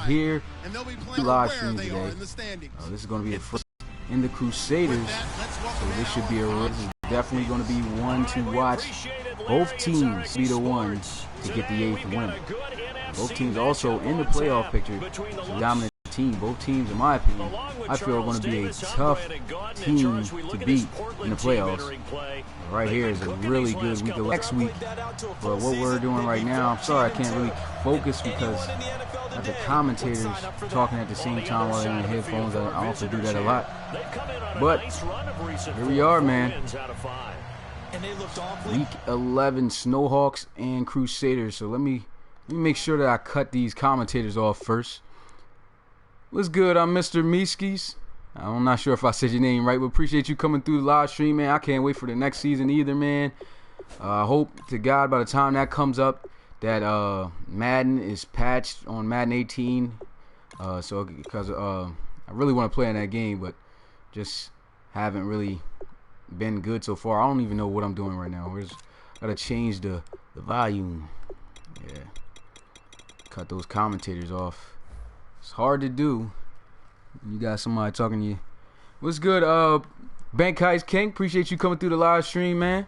here live stream today. This is going to be the first in the Crusaders, so this should be definitely going to be one to watch. Both teams be the one to get the 8th win. Both teams also in the playoff picture. It's a dominant team. Both teams, in my opinion, I feel are going to be a tough team to beat in the playoffs. Right here is a really good week of next week. But what we're doing right now, I'm sorry I can't really focus because the commentators talking at the same time while they're in headphones. I also do that a lot. But here we are, man. Week 11, Snowhawks and Crusaders. So let me make sure that I cut these commentators off first. What's good? I'm Mr. Miskis. I'm not sure if I said your name right, but appreciate you coming through the live stream, man. I can't wait for the next season either, man. I hope to God by the time that comes up that Madden is patched on Madden 18. Because I really want to play in that game, but just haven't really been good so far. I don't even know what I'm doing right now. We're just gotta change the volume. Yeah, cut those commentators off. It's hard to do. You got somebody talking to you. What's good, Bankheist King? Appreciate you coming through the live stream, man.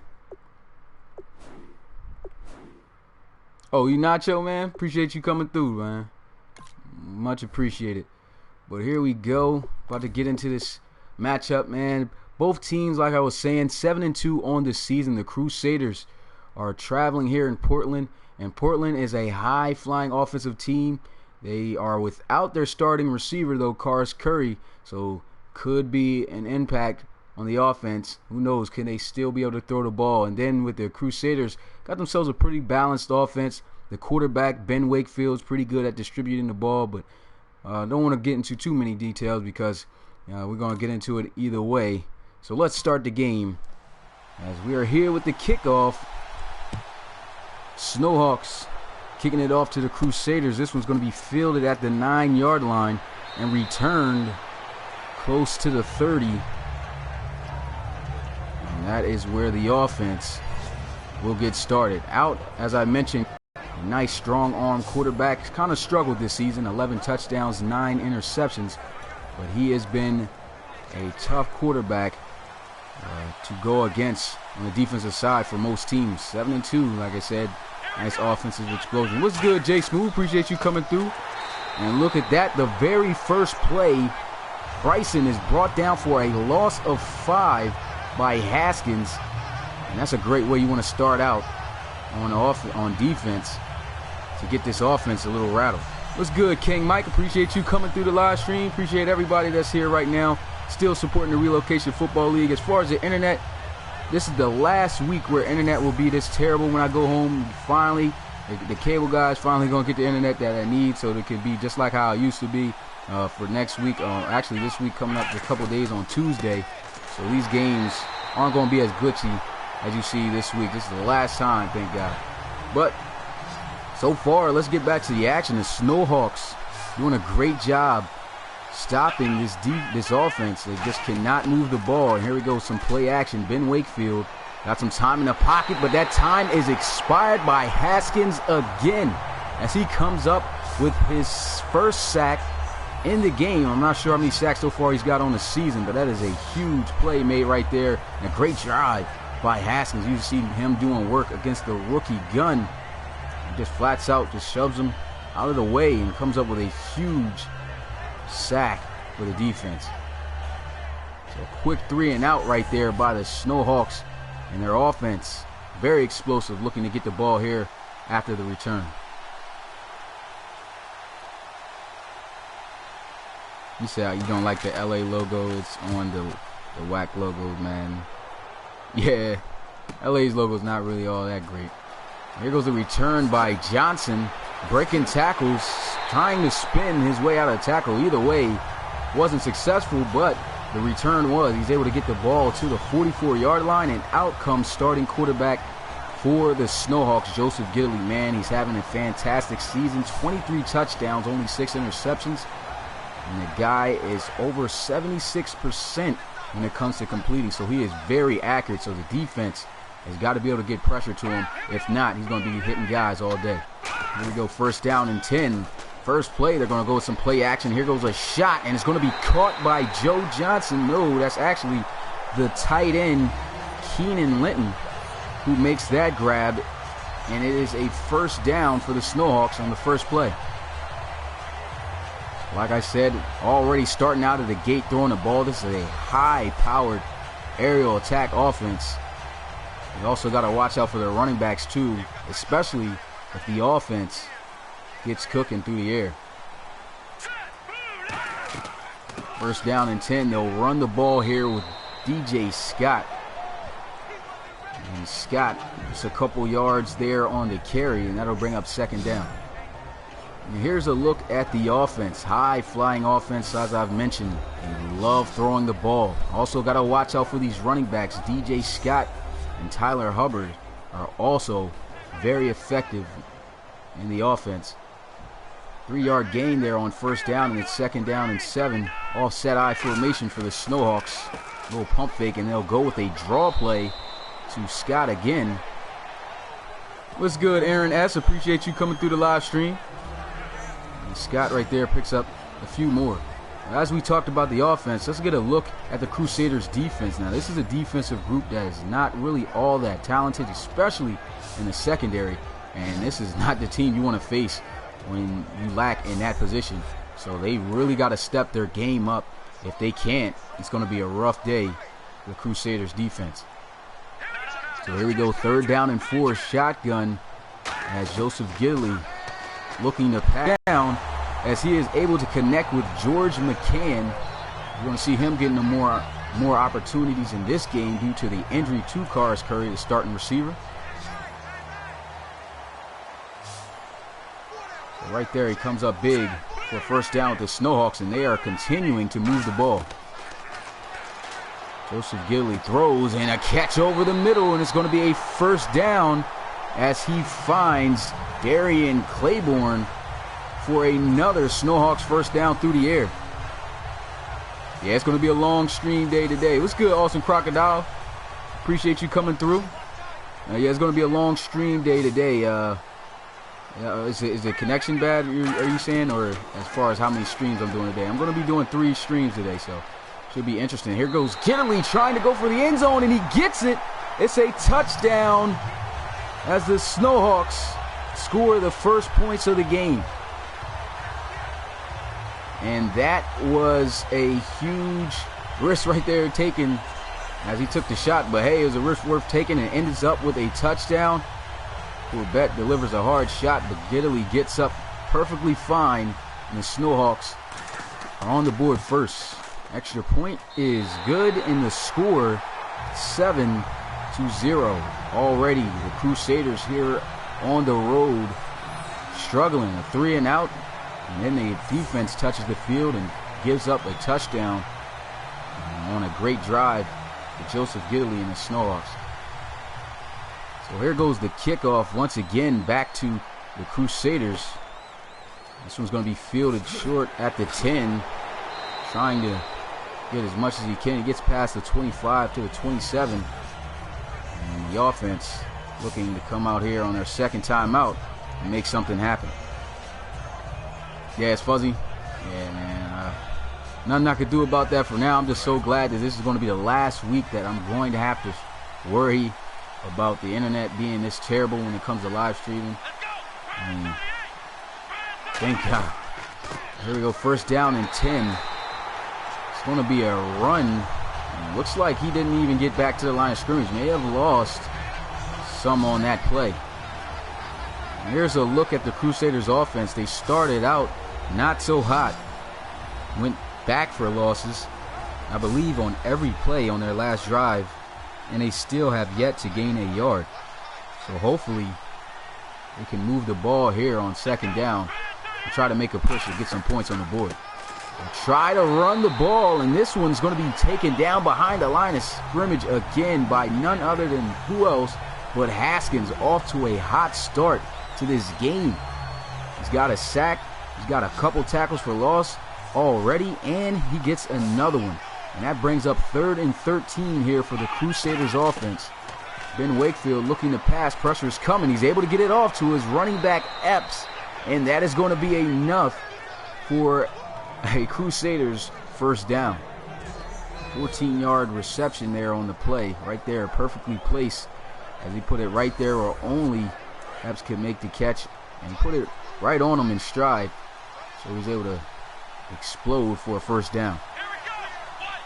Oh, you Nacho, man? Appreciate you coming through, man. Much appreciated. But here we go. About to get into this matchup, man. Both teams, like I was saying, 7-2 on the season. The Crusaders are traveling here in Portland, and Portland is a high-flying offensive team. They are without their starting receiver, though, Cars Curry, so could be an impact on the offense. Who knows? Can they still be able to throw the ball? And then with the Crusaders, got themselves a pretty balanced offense. The quarterback, Ben Wakefield's pretty good at distributing the ball, but don't want to get into too many details because we're going to get into it either way. So let's start the game as we are here with the kickoff. Snowhawks kicking it off to the Crusaders. This one's going to be fielded at the 9-yard line and returned close to the 30. And that is where the offense will get started. Out, as I mentioned, a nice strong arm quarterback. Kind of struggled this season. 11 touchdowns, 9 interceptions. But he has been a tough quarterback to go against on the defensive side for most teams. 7-2, like I said. Nice offensive explosion. What's good, Jay Smooth? Appreciate you coming through. And look at that. The very first play, Bryson is brought down for a loss of 5 by Haskins. And that's a great way you want to start out on defense to get this offense a little rattled. What's good, King Mike? Appreciate you coming through the live stream. Appreciate everybody that's here right now. Still supporting the Relocation Football League. As far as the internet, this is the last week where internet will be this terrible when I go home. Finally, the cable guys finally going to get the internet that I need so it can be just like how it used to be for next week. Actually, this week coming up in a couple days on Tuesday. So these games aren't going to be as glitchy as you see this week. This is the last time, thank God. But so far, let's get back to the action. The Snowhawks doing a great job stopping this offense. They just cannot move the ball. And here we go, some play action. Ben Wakefield got some time in the pocket, but that time is expired by Haskins again as he comes up with his first sack in the game. I'm not sure how many sacks so far he's got on the season, but that is a huge play made right there. And a great drive by Haskins. You see him doing work against the rookie gun. He just flats out, just shoves him out of the way and comes up with a huge sack for the defense. So a quick 3-and-out right there by the Snowhawks and their offense. Very explosive, looking to get the ball here after the return. You say you don't like the LA logo. It's on the whack logo, man. Yeah, LA's logo is not really all that great. Here goes the return by Johnson. Breaking tackles, trying to spin his way out of tackle. Either way, wasn't successful, but the return was. He's able to get the ball to the 44-yard line, and out comes starting quarterback for the Snowhawks, Joseph Gidley. Man, he's having a fantastic season. 23 touchdowns, only 6 interceptions. And the guy is over 76% when it comes to completing, so he is very accurate. So the defense has got to be able to get pressure to him. If not, he's going to be hitting guys all day. Here we go, first down and 10 First play, they're going to go with some play action. Here goes a shot, and it's going to be caught by Joe Johnson. No, that's actually the tight end, Keenan Linton, who makes that grab, and it is a first down for the Snowhawks on the first play. Like I said, already starting out of the gate throwing the ball. This is a high-powered aerial attack offense. You also got to watch out for their running backs too, especially if the offense gets cooking through the air. First down and 10. They'll run the ball here with DJ Scott. And Scott just a couple yards there on the carry, and that'll bring up second down. And here's a look at the offense. High-flying offense, as I've mentioned. They love throwing the ball. Also got to watch out for these running backs. DJ Scott and Tyler Hubbard are also very effective in the offense. 3-yard gain there on first down, and it's second down and 7. Offset I formation for the Snowhawks. A little pump fake, and they'll go with a draw play to Scott again. What's good, Aaron S? Appreciate you coming through the live stream. And Scott right there picks up a few more. As we talked about the offense, let's get a look at the Crusaders defense. Now, this is a defensive group that is not really all that talented, especially in the secondary. And this is not the team you want to face when you lack in that position. So they really got to step their game up. If they can't, it's going to be a rough day for the Crusaders defense. So here we go, third down and 4, shotgun, as Joseph Gidley looking to pass down as he is able to connect with George McCann. You're going to see him getting more opportunities in this game due to the injury to Karis Curry, the starting receiver. So right there, he comes up big for first down with the Snowhawks, and they are continuing to move the ball. Joseph Gidley throws, and a catch over the middle, and it's going to be a first down as he finds Darian Claiborne for another Snowhawks first down through the air. Yeah, it's going to be a long stream day today. What's good, Austin Crocodile? Appreciate you coming through. Yeah, it's going to be a long stream day today. Is the connection bad, are you saying, or as far as how many streams I'm doing today? I'm going to be doing 3 streams today, so should be interesting. Here goes Gidley trying to go for the end zone, and he gets it. It's a touchdown as the Snowhawks score the first points of the game. And that was a huge risk right there taken as he took the shot. But hey, it was a risk worth taking, and ends up with a touchdown. Corbett delivers a hard shot, but Gidley gets up perfectly fine, and the Snowhawks are on the board first. Extra point is good, and the score 7-0. Already the Crusaders here on the road struggling, a 3 and out, and then the defense touches the field and gives up a touchdown on a great drive to Joseph Gidley and the Snowhawks. So here goes the kickoff once again back to the Crusaders. This one's going to be fielded short at the 10, trying to get as much as he can. He gets past the 25 to the 27. And the offense looking to come out here on their second time out and make something happen. Yeah, it's fuzzy. Yeah, man. Nothing I could do about that for now. I'm just so glad that this is going to be the last week that I'm going to have to worry about the internet being this terrible when it comes to live streaming. I mean, thank God. Here we go, first down and 10. It's going to be a run. And looks like he didn't even get back to the line of scrimmage. May have lost some on that play. And here's a look at the Crusaders offense. They started out not so hot. Went back for losses, I believe, on every play on their last drive. And they still have yet to gain a yard. So hopefully they can move the ball here on second down and try to make a push to get some points on the board. They'll try to run the ball, and this one's going to be taken down behind the line of scrimmage again by none other than who else but Haskins, off to a hot start to this game. He's got a sack. He's got a couple tackles for loss already, and he gets another one. And that brings up 3rd and 13 here for the Crusaders offense. Ben Wakefield looking to pass. Pressure is coming. He's able to get it off to his running back, Epps. And that is going to be enough for a Crusaders first down. 14-yard reception there on the play. Right there, perfectly placed as he put it right there where only Epps could make the catch and put it right on him in stride. So he was able to explode for a first down.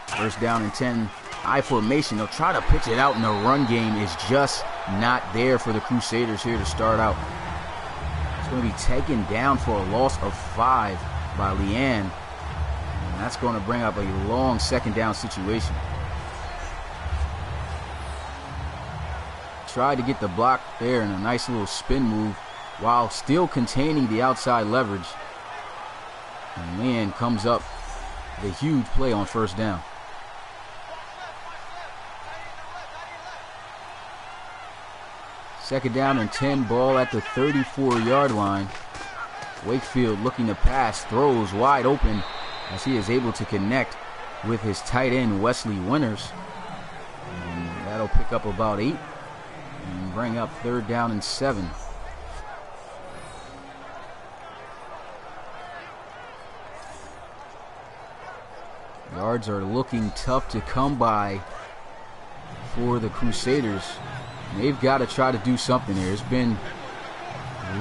First down and 10. I formation. They'll try to pitch it out, and the run game is just not there for the Crusaders here to start out. It's going to be taken down for a loss of 5 by Leanne. And that's going to bring up a long second down situation. Tried to get the block there in a nice little spin move while still containing the outside leverage. And Leanne comes up with a huge play on first down. Second down and 10, ball at the 34-yard line. Wakefield looking to pass, throws wide open as he is able to connect with his tight end, Wesley Winters. And that'll pick up about 8 and bring up third down and 7. Yards are looking tough to come by for the Crusaders. They've got to try to do something here. It's been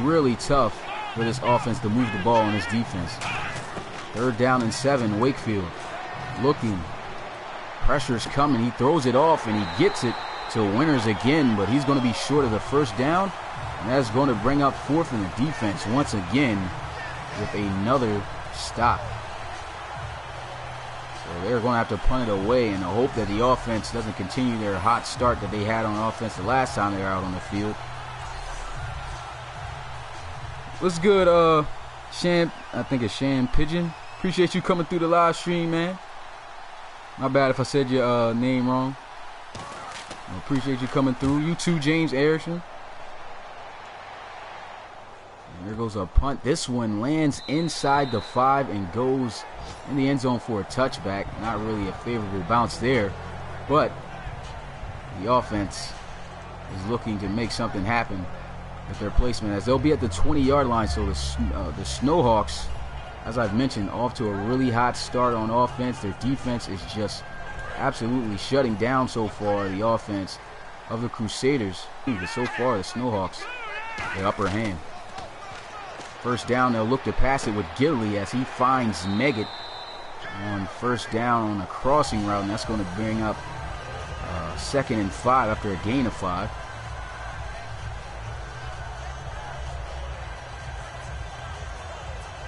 really tough for this offense to move the ball on this defense. Third down and 7, Wakefield looking. Pressure's coming. He throws it off, and he gets it to Winters again, but he's going to be short of the first down, and that's going to bring up fourth in the defense once again with another stop. So they're going to have to punt it away and hope that the offense doesn't continue their hot start that they had on offense the last time they were out on the field. What's good, Shan? I think it's Shan Pigeon. Appreciate you coming through the live stream, man. My bad if I said your name wrong. I appreciate you coming through. You too, James Erickson. And there goes a punt. This one lands inside the 5 and goes in the end zone for a touchback. Not really a favorable bounce there, but the offense is looking to make something happen with their placement as they'll be at the 20-yard line. So the Snowhawks, as I've mentioned, off to a really hot start on offense. Their defense is just absolutely shutting down so far the offense of the Crusaders. But so far, the Snowhawks, the upper hand. First down, they'll look to pass it with Gilly as he finds Meggett on first down on a crossing route, and that's going to bring up second and 5 after a gain of 5.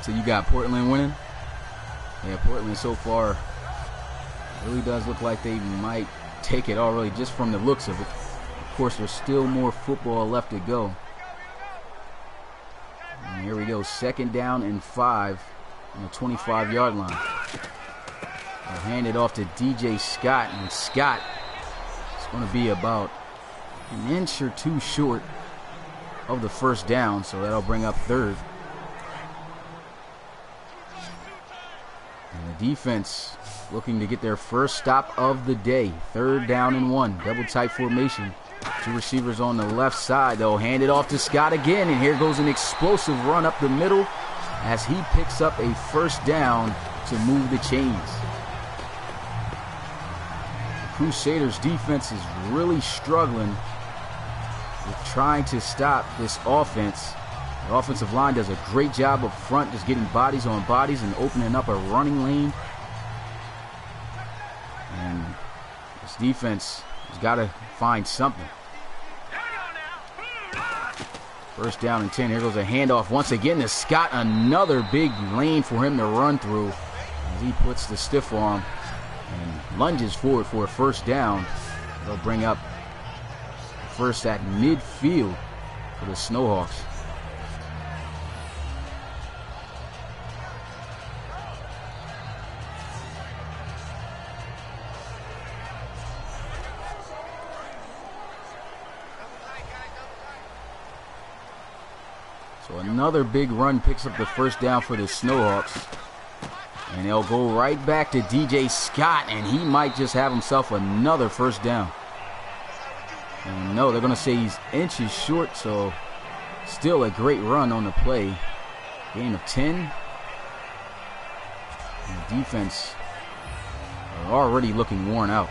So you got Portland winning? Yeah, Portland so far really does look like they might take it already just from the looks of it. Of course, there's still more football left to go. And here we go, second down and 5 on the 25-yard line. They'll hand it off to DJ Scott, and Scott is going to be about an inch or two short of the first down, so that'll bring up third. And the defense looking to get their first stop of the day. Third down and 1, double tight formation. Two receivers on the left side. They'll hand it off to Scott again, and here goes an explosive run up the middle as he picks up a first down to move the chains. The Crusaders defense is really struggling with trying to stop this offense. The offensive line does a great job up front, just getting bodies on bodies and opening up a running lane. And this defense has got to find something. First down and 10. Here goes a handoff once again to Scott. Another big lane for him to run through as he puts the stiff arm and lunges forward for a first down. They'll bring up first at midfield for the Snowhawks. So another big run picks up the first down for the Snowhawks. And they'll go right back to DJ Scott, and he might just have himself another first down. And no, they're going to say he's inches short, so still a great run on the play Gain of 10. And the defense are already looking worn out.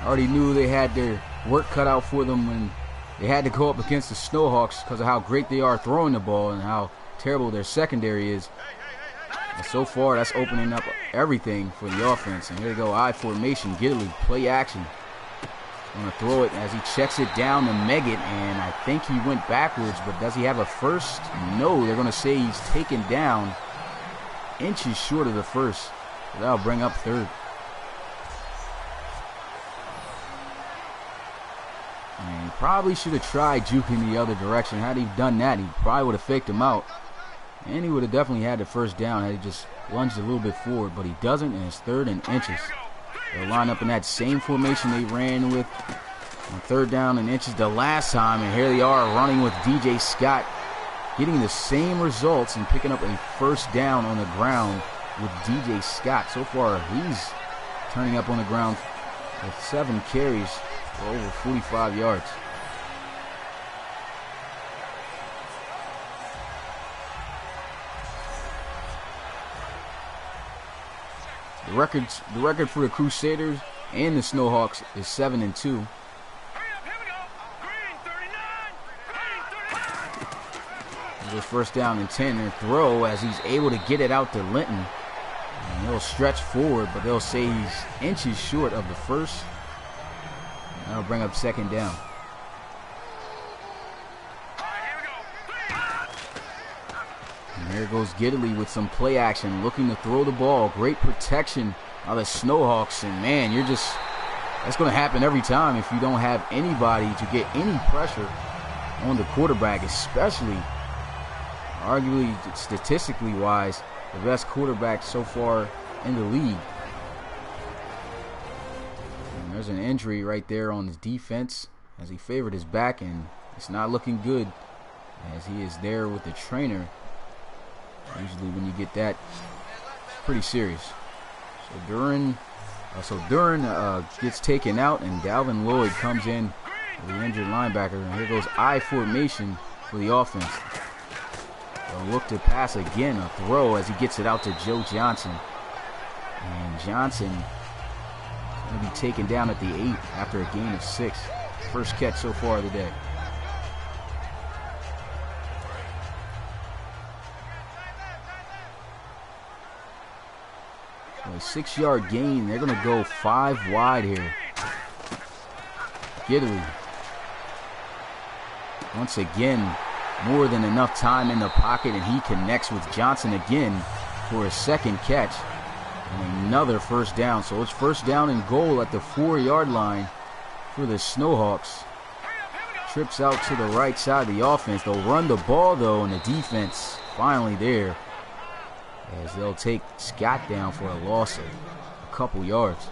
I already knew they had their work cut out for them when they had to go up against the Snowhawks because of how great they are throwing the ball and how terrible their secondary is. And so far, that's opening up everything for the offense. And here they go, I formation, Gidley, play action. Going to throw it as he checks it down to Meggett, and I think he went backwards, but does he have a first? No, they're going to say he's taken down inches short of the first. So that'll bring up third. And he probably should have tried juking the other direction. Had he done that, he probably would have faked him out. And he would have definitely had the first down had he just lunged a little bit forward, but he doesn't, and it's 3rd and inches. They'll line up in that same formation they ran with on 3rd down and inches the last time, and here they are running with DJ Scott, getting the same results and picking up a first down on the ground with DJ Scott. So far, he's turning up on the ground with 7 carries for over 45 yards. The record for the Crusaders and the Snowhawks is 7-2. Goes first down and 10 and throw as he's able to get it out to Linton. And he'll stretch forward, but they'll say he's inches short of the first. And that'll bring up 2nd down. And there goes Gidley with some play action, looking to throw the ball. Great protection by the Snowhawks. And man, that's going to happen every time if you don't have anybody to get any pressure on the quarterback, especially arguably statistically wise, the best quarterback so far in the league. And there's an injury right there on his defense as he favored his back, and it's not looking good as he is there with the trainer. Usually when you get that, it's pretty serious. So Duran gets taken out, and Dalvin Lloyd comes in, the injured linebacker. And here goes I formation for the offense. They'll look to pass again, a throw as he gets it out to Joe Johnson. And Johnson going to be taken down at the 8 after a gain of 6. First catch so far of the day. So a 6-yard gain. They're going to go 5 wide here. Gidley. Once again, more than enough time in the pocket, and he connects with Johnson again for his 2nd catch and another first down. So it's first down and goal at the 4-yard line for the Snowhawks. Trips out to the right side of the offense. They'll run the ball though, and the defense finally there as they'll take Scott down for a loss of a couple yards.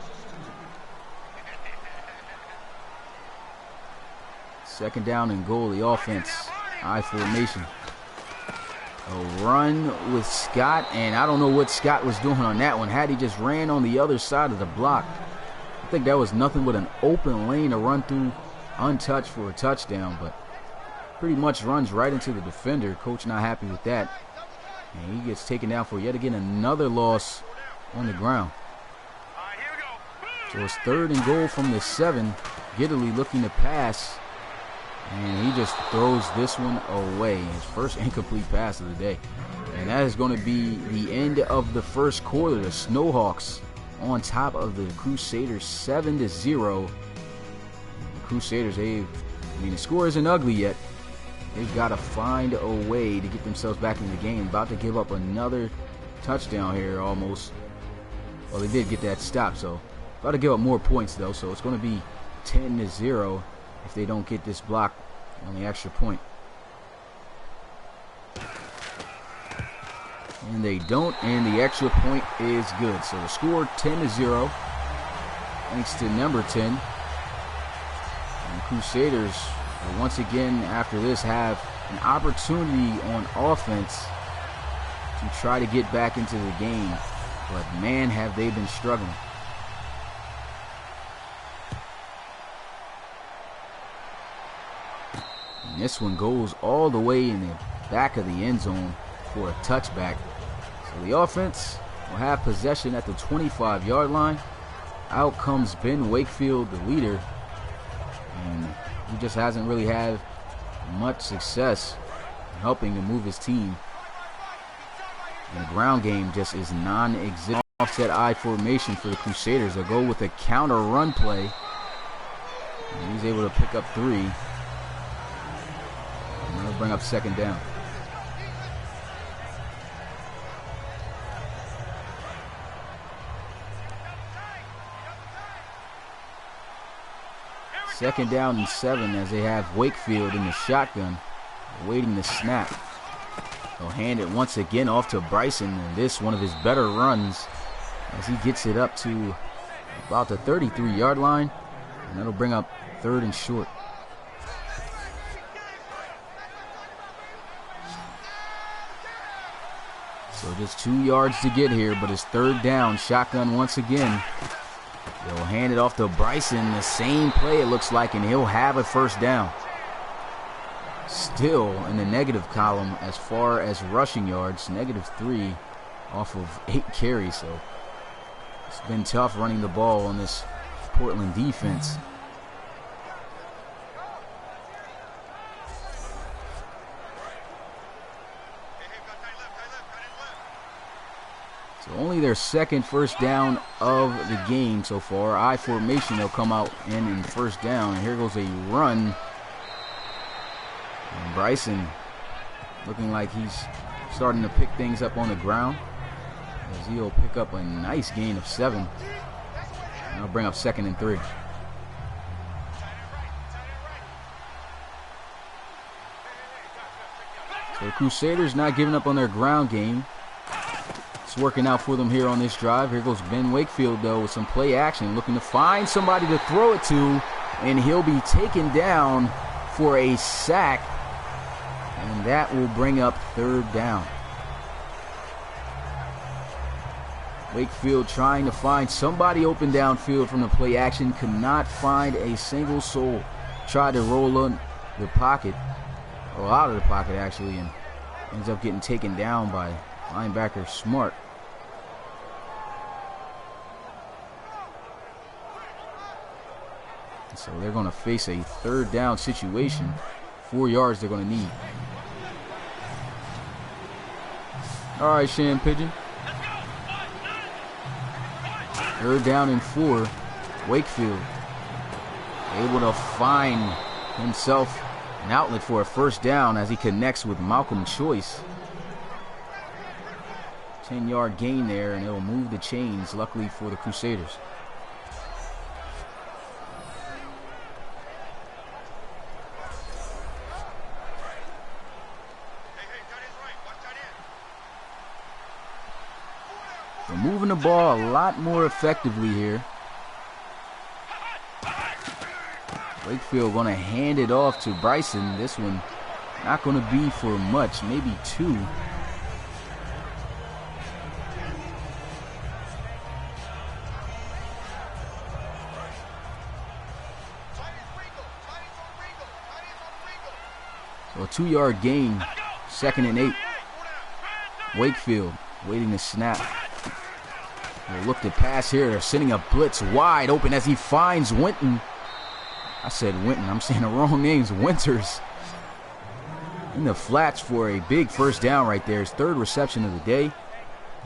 2nd down and goal, the offense. I formation. A run with Scott, and I don't know what Scott was doing on that one. Had he just ran on the other side of the block, I think that was nothing but an open lane to run through untouched for a touchdown, but pretty much runs right into the defender. Coach not happy with that, and he gets taken down for yet again another loss on the ground. So it's 3rd and goal from the 7. Gidley looking to pass, and he just throws this one away. His first incomplete pass of the day. And that is going to be the end of the first quarter. The Snowhawks on top of the Crusaders 7-0. The Crusaders, the score isn't ugly yet. They've got to find a way to get themselves back in the game. About to give up another touchdown here almost. Well, they did get that stop, so about to give up more points though. So it's going to be 10-0. If they don't get this block on the extra point. And they don't, and the extra point is good. So the score 10-0 thanks to number 10. And the Crusaders once again after this have an opportunity on offense to try to get back into the game. But man, have they been struggling. This one goes all the way in the back of the end zone for a touchback. So the offense will have possession at the 25-yard line. Out comes Ben Wakefield, the leader, and he just hasn't really had much success in helping to move his team. And the ground game just is non-existent. Offset I formation for the Crusaders. They'll go with a counter run play. And he's able to pick up 3. And they'll bring up second down. Second down and 7 as they have Wakefield in the shotgun, awaiting the snap. They'll hand it once again off to Bryson, and this one of his better runs as he gets it up to about the 33-yard line, and that'll bring up 3rd and short. So just 2 yards to get here, but it's 3rd down. Shotgun once again. They'll hand it off to Bryson. The same play it looks like, and he'll have a 1st down. Still in the negative column as far as rushing yards. -3 off of 8 carries. So it's been tough running the ball on this Portland defense. So only their 2nd 1st down of the game so far. I formation, they'll come out in 1st down. And here goes a run. And Bryson looking like he's starting to pick things up on the ground, as he'll pick up a nice gain of 7. And he'll bring up 2nd and 3. So the Crusaders not giving up on their ground game. It's working out for them here on this drive. Here goes Ben Wakefield, though, with some play action, looking to find somebody to throw it to, and he'll be taken down for a sack, and that will bring up 3rd down. Wakefield trying to find somebody open downfield from the play action, could not find a single soul. Tried to roll in the pocket, or out of the pocket actually, and ends up getting taken down by linebacker Smart. So they're going to face a 3rd down situation. 4 yards they're going to need. All right, Shan Pigeon. 3rd down and 4. Wakefield able to find himself an outlet for a 1st down as he connects with Malcolm Choice. 10-yard gain there, and it'll move the chains, luckily for the Crusaders. They're moving the ball a lot more effectively here. Wakefield going to hand it off to Bryson. This one not going to be for much, maybe 2. So a 2-yard gain, 2nd and 8. Wakefield waiting to snap. They'll look to pass here. They're sending a blitz wide open as he finds Winton. I said Winton. I'm saying the wrong names. Winters in the flats for a big 1st down right there. His 3rd reception of the day.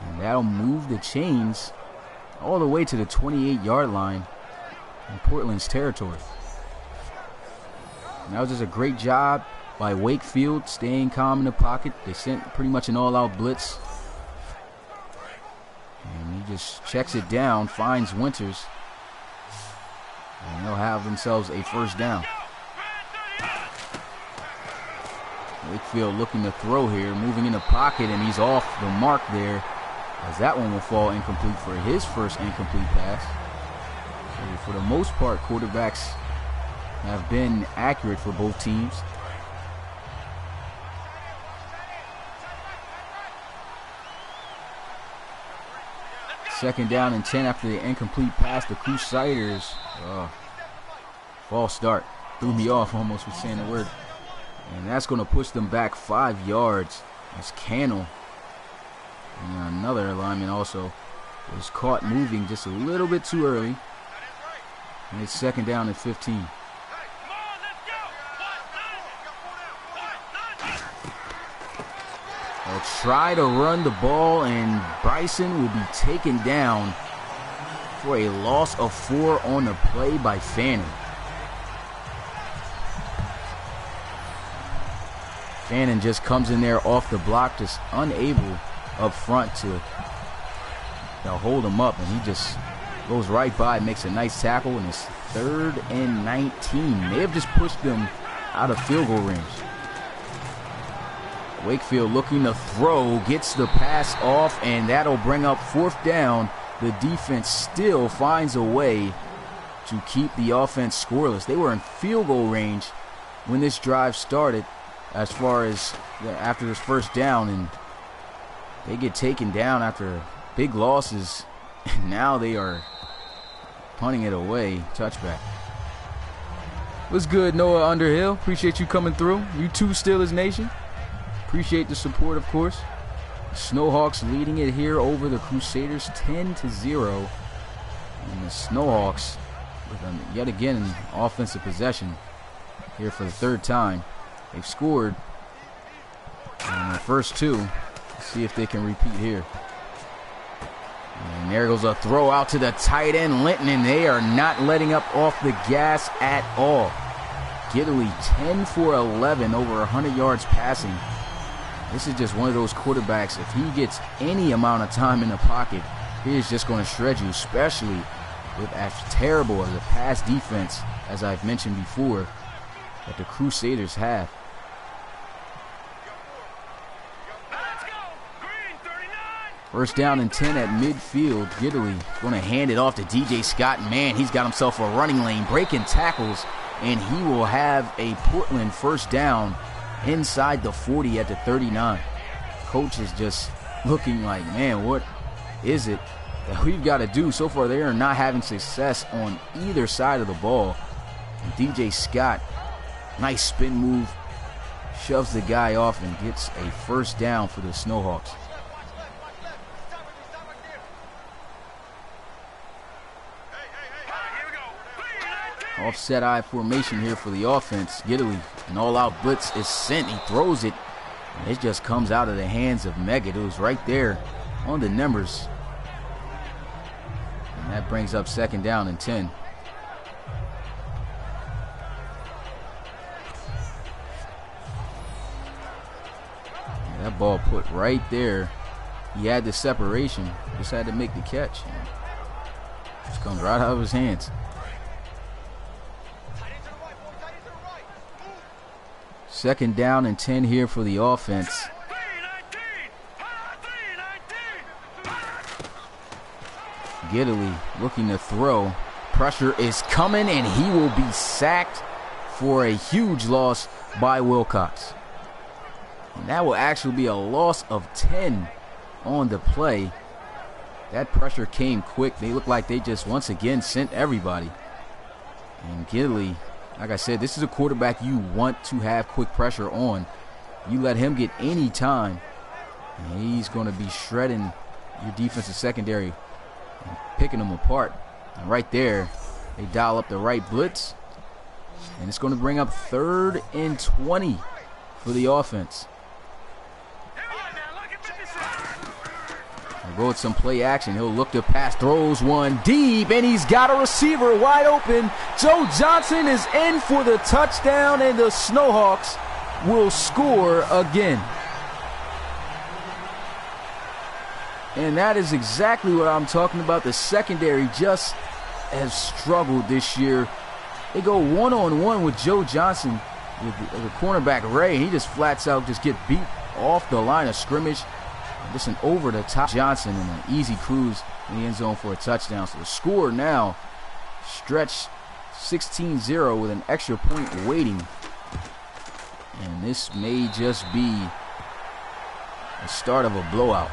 And that'll move the chains all the way to the 28-yard line in Portland's territory. And that was just a great job by Wakefield, staying calm in the pocket. They sent pretty much an all-out blitz. And he just checks it down, finds Winters. And they'll have themselves a 1st down. Wakefield looking to throw here, moving in the pocket, and he's off the mark there, as that one will fall incomplete for his 1st incomplete pass. So for the most part, quarterbacks have been accurate for both teams. Second down and 10 after the incomplete pass. The Crusaders, false start. Threw me off almost with saying the word. And that's going to push them back 5 yards. As Cannell, and another lineman also, was caught moving just a little bit too early. And it's 2nd down and 15. They'll try to run the ball, and Bryson will be taken down for a loss of 4 on the play by Fannin. Fannin just comes in there off the block, just unable up front to hold him up, and he just goes right by, makes a nice tackle, and it's 3rd and 19. They have just pushed them out of field goal range. Wakefield looking to throw, gets the pass off, and that'll bring up 4th down. The defense still finds a way to keep the offense scoreless. They were in field goal range when this drive started, as far as after this 1st down, and they get taken down after big losses, and now they are punting it away. Touchback. What's good, Noah Underhill? Appreciate you coming through. You too, Steelers Nation. Appreciate the support, of course. Snowhawks leading it here over the Crusaders 10-0. And the Snowhawks with yet again an offensive possession here for the 3rd time. They've scored in the first 2. Let's see if they can repeat here. And there goes a throw out to the tight end, Linton, and they are not letting up off the gas at all. Gidley 10 for 11, over 100 yards passing. This is just one of those quarterbacks, if he gets any amount of time in the pocket, he is just going to shred you, especially with as terrible as a pass defense, as I've mentioned before, that the Crusaders have. First down and 10 at midfield. Gidley going to hand it off to DJ Scott. Man, he's got himself a running lane, breaking tackles, and he will have a Portland 1st down inside the 40 at the 39. Coach is just looking like, man, what is it that we've got to do? So far, they are not having success on either side of the ball. And DJ Scott, nice spin move, shoves the guy off and gets a 1st down for the Snowhawks. Offset eye formation here for the offense. Gidley, an all-out blitz is sent. He throws it, and it just comes out of the hands of Meggett. It was right there on the numbers. And that brings up 2nd down and 10. And that ball put right there. He had the separation, just had to make the catch. Just comes right out of his hands. 2nd down and 10 here for the offense. Gidley looking to throw. Pressure is coming, and he will be sacked for a huge loss by Wilcox. And that will actually be a loss of 10 on the play. That pressure came quick. They look like they just once again sent everybody. And Gidley, like I said, this is a quarterback you want to have quick pressure on. You let him get any time, and he's going to be shredding your defensive secondary and picking them apart. And right there, they dial up the right blitz, and it's going to bring up 3rd and 20 for the offense. I'll go with some play action. He'll look to pass, throws one deep, and he's got a receiver wide open. Joe Johnson is in for the touchdown, and the Snowhawks will score again. And that is exactly what I'm talking about. The secondary just has struggled this year. They go one-on-one with Joe Johnson, with the cornerback Ray, and he just flats out just get beat off the line of scrimmage. Just an over-the-top Johnson and an easy cruise in the end zone for a touchdown. So the score now stretched 16-0 with an extra point waiting. And this may just be the start of a blowout.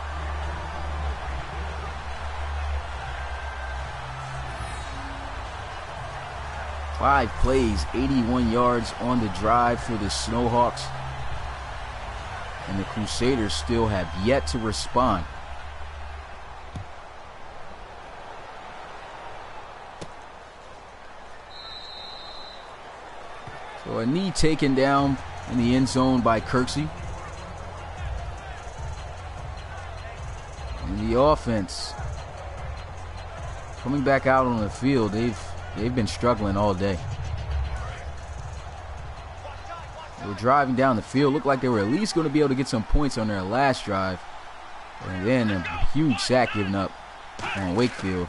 5 plays, 81 yards on the drive for the Snowhawks. And the Crusaders still have yet to respond. So a knee taken down in the end zone by Kirksey. And the offense coming back out on the field. They've been struggling all day. They were driving down the field. Looked like they were at least going to be able to get some points on their last drive. And then a huge sack given up on Wakefield.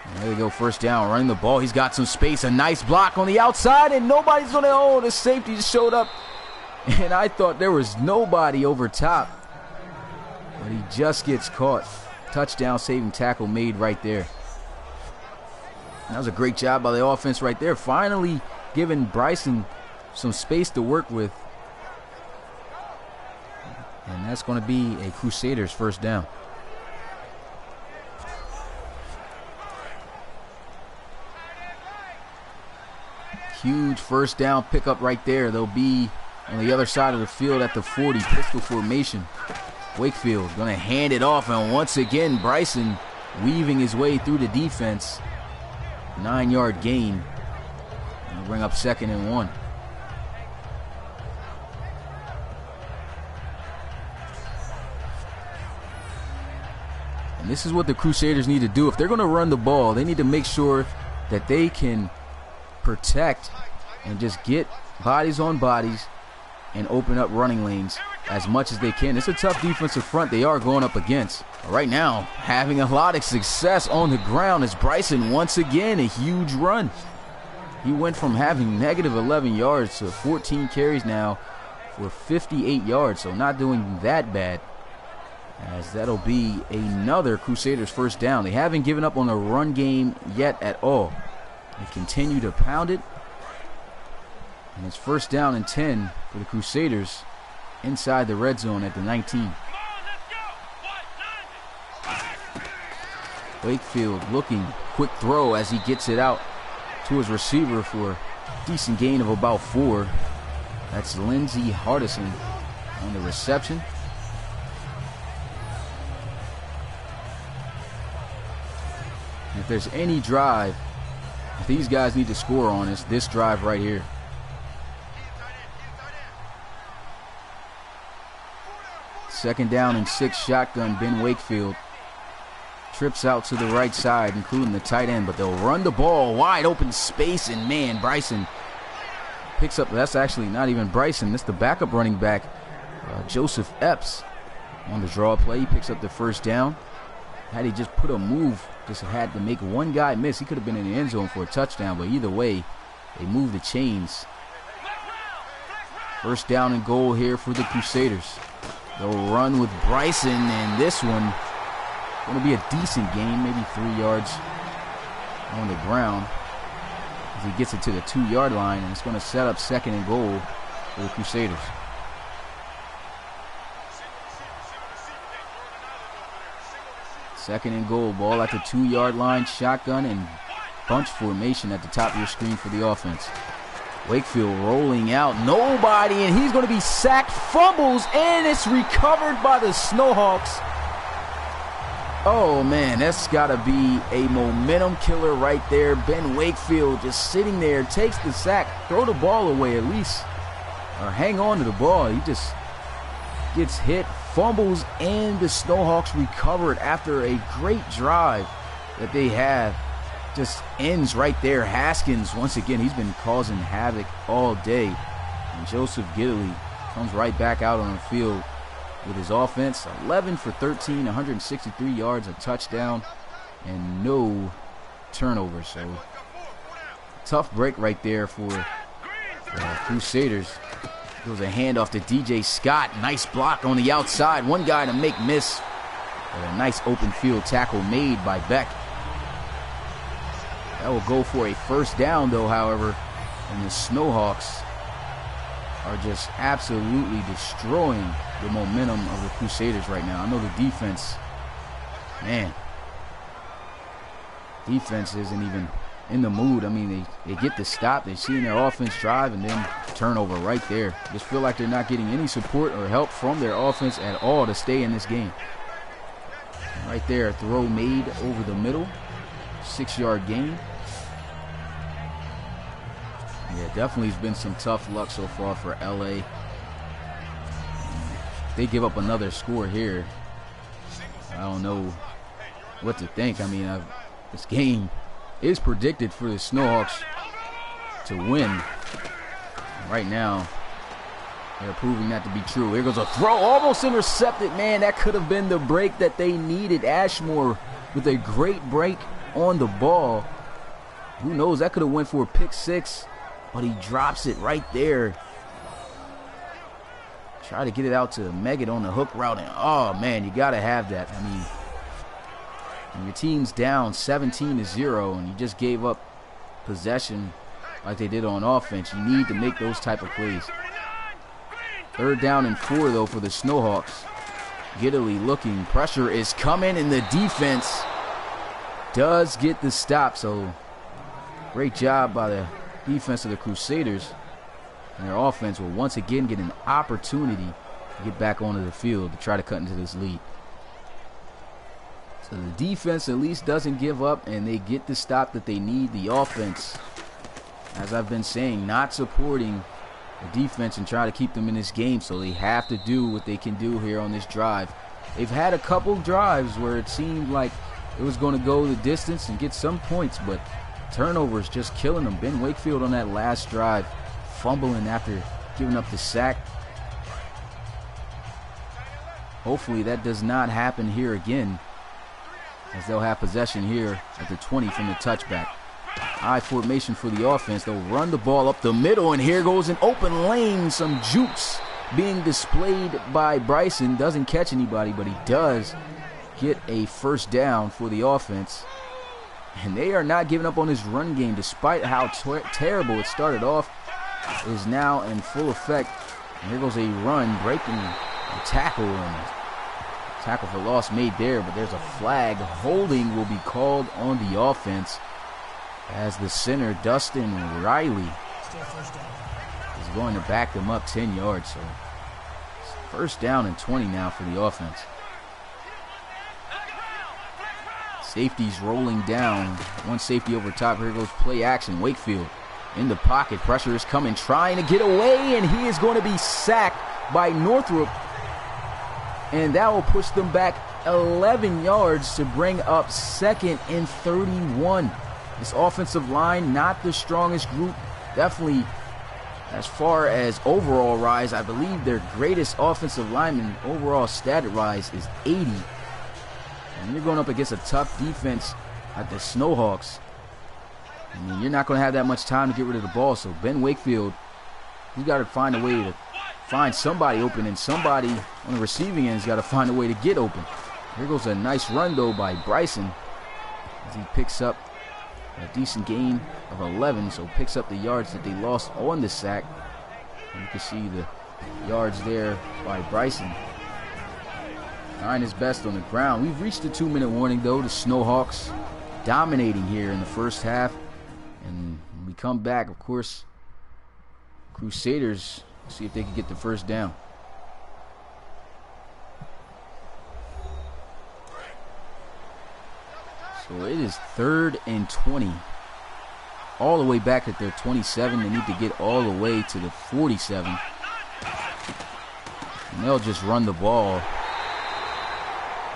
And there they go, first down, running the ball. He's got some space, a nice block on the outside, and nobody's on their own. The safety just showed up, and I thought there was nobody over top. But he just gets caught. Touchdown saving tackle made right there. That was a great job by the offense right there. Finally giving Bryson some space to work with. And that's going to be a Crusaders first down. Huge first down pickup right there. They'll be on the other side of the field at the 40, pistol formation. Wakefield going to hand it off, and once again Bryson weaving his way through the defense. 9-yard gain. They'll bring up 2nd and 1. And this is what the Crusaders need to do. If they're going to run the ball, they need to make sure that they can protect and just get bodies on bodies and open up running lanes as much as they can. It's a tough defensive front they are going up against. Right now, having a lot of success on the ground is Bryson once again, a huge run. He went from having negative 11 yards to 14 carries now for 58 yards, so not doing that bad, as that'll be another Crusaders first down. They haven't given up on the run game yet at all. They continue to pound it. And it's first down and 10 for the Crusaders inside the red zone at the 19. Wakefield looking, quick throw as he gets it out to his receiver for a decent gain of about 4. That's Lindsey Hardison on the reception. And if there's any drive these guys need to score on, is this drive right here. Second down and 6, shotgun. Ben Wakefield trips out to the right side, including the tight end, but they'll run the ball, wide open space, and man, Bryson picks up. That's actually not even Bryson. That's the backup running back, Joseph Epps, on the draw play. He picks up the first down. Had he just put a move, just had to make one guy miss, he could have been in the end zone for a touchdown, but either way, they move the chains. First down and goal here for the Crusaders. They'll run with Bryson, and this one going to be a decent gain, maybe 3 yards on the ground, as he gets it to the 2-yard line, and it's going to set up 2nd and goal for the Crusaders. Second and goal, ball at the 2-yard line, shotgun and bunch formation at the top of your screen for the offense. Wakefield rolling out, nobody, and he's going to be sacked, fumbles, and it's recovered by the Snowhawks. Oh man, that's got to be a momentum killer right there. Ben Wakefield just sitting there, takes the sack, throw the ball away at least, or hang on to the ball. He just gets hit, fumbles, and the Snowhawks recover it after a great drive that they have. Just ends right there. Haskins, once again, he's been causing havoc all day. And Joseph Gidley comes right back out on the field with his offense. 11 for 13, 163 yards, a touchdown, and no turnovers. So tough break right there for the Crusaders. It was a handoff to DJ Scott. Nice block on the outside. One guy to make miss. And a nice open field tackle made by Beck. That will go for a first down, though, however. And the Snowhawks are just absolutely destroying the momentum of the Crusaders right now. I know the defense, man, defense isn't even in the mood. I mean, they get the stop. They see in their offense drive, and then turnover right there. Just feel like they're not getting any support or help from their offense at all to stay in this game. Right there, throw made over the middle. 6-yard gain. Yeah, definitely has been some tough luck so far for LA. They give up another score here. I don't know what to think. I mean, this game is predicted for the Snowhawks to win. Right now, they're proving that to be true. Here goes a throw, almost intercepted. Man, that could have been the break that they needed. Ashmore with a great break on the ball. Who knows, that could have went for a pick 6, but he drops it right there. Try to get it out to Meggett on the hook route, and oh man, you gotta have that. I mean, when your team's down 17-0 and you just gave up possession like they did on offense, you need to make those type of plays. 3rd down and 4 though for the Snowhawks. Giddily looking, pressure is coming, and the defense does get the stop. So great job by the defense of the Crusaders. And their offense will once again get an opportunity to get back onto the field to try to cut into this lead. So the defense at least doesn't give up, and they get the stop that they need. The offense, as I've been saying, not supporting the defense and trying to keep them in this game, so they have to do what they can do here on this drive. They've had a couple drives where it seemed like it was going to go the distance and get some points, but turnovers just killing them. Ben Wakefield on that last drive, fumbling after giving up the sack. Hopefully that does not happen here again, as they'll have possession here at the 20 from the touchback. High formation for the offense. They'll run the ball up the middle, and here goes an open lane. Some jukes being displayed by Bryson. Doesn't catch anybody, but he does get a 1st down for the offense. And they are not giving up on this run game, despite how terrible it started off. It is now in full effect. And here goes a run, breaking a tackle, and tackle for loss made there, but there's a flag. Holding will be called on the offense, as the center, Dustin Riley, is going to back them up 10 yards. So 1st down and 20 now for the offense. Safeties rolling down. One safety over top. Here goes play action. Wakefield in the pocket. Pressure is coming, trying to get away, and he is going to be sacked by Northrup. And that will push them back 11 yards to bring up 2nd and 31. This offensive line, not the strongest group. Definitely, as far as overall rise, I believe their greatest offensive lineman overall stat rise is 80. And you're going up against a tough defense at the Snowhawks. I mean, you're not going to have that much time to get rid of the ball. So Ben Wakefield, he's got to find a way to find somebody open, and somebody on the receiving end has got to find a way to get open. Here goes a nice run, though, by Bryson, as he picks up a decent gain of 11, so picks up the yards that they lost on the sack. And you can see the yards there by Bryson. Trying his best on the ground. We've reached the 2-minute warning, though. The Snowhawks dominating here in the 1st half. And when we come back, of course, Crusaders, see if they can get the 1st down. So it is 3rd and 20. All the way back at their 27. They need to get all the way to the 47. And they'll just run the ball.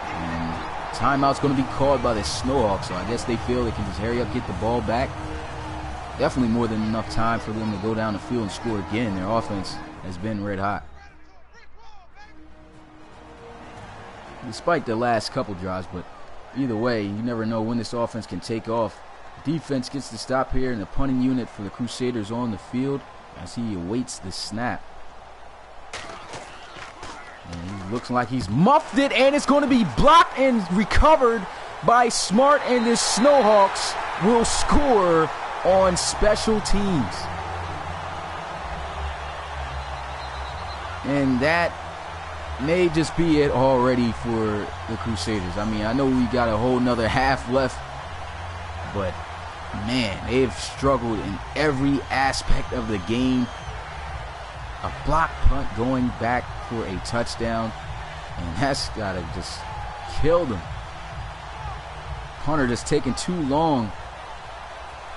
And timeout's going to be called by the Snowhawks. So I guess they feel they can just hurry up, get the ball back. Definitely more than enough time for them to go down the field and score again. Their offense has been red hot, despite the last couple drives, but either way, you never know when this offense can take off. Defense gets the stop here, and the punting unit for the Crusaders on the field as he awaits the snap. And he looks like he's muffed it, and it's going to be blocked and recovered by Smart, and the Snowhawks will score on special teams. And that may just be it already for the Crusaders. I mean, I know we got a whole nother half left, but Man, they've struggled in every aspect of the game. A block punt going back for a touchdown, and that's got to just kill them. Punter just taking too long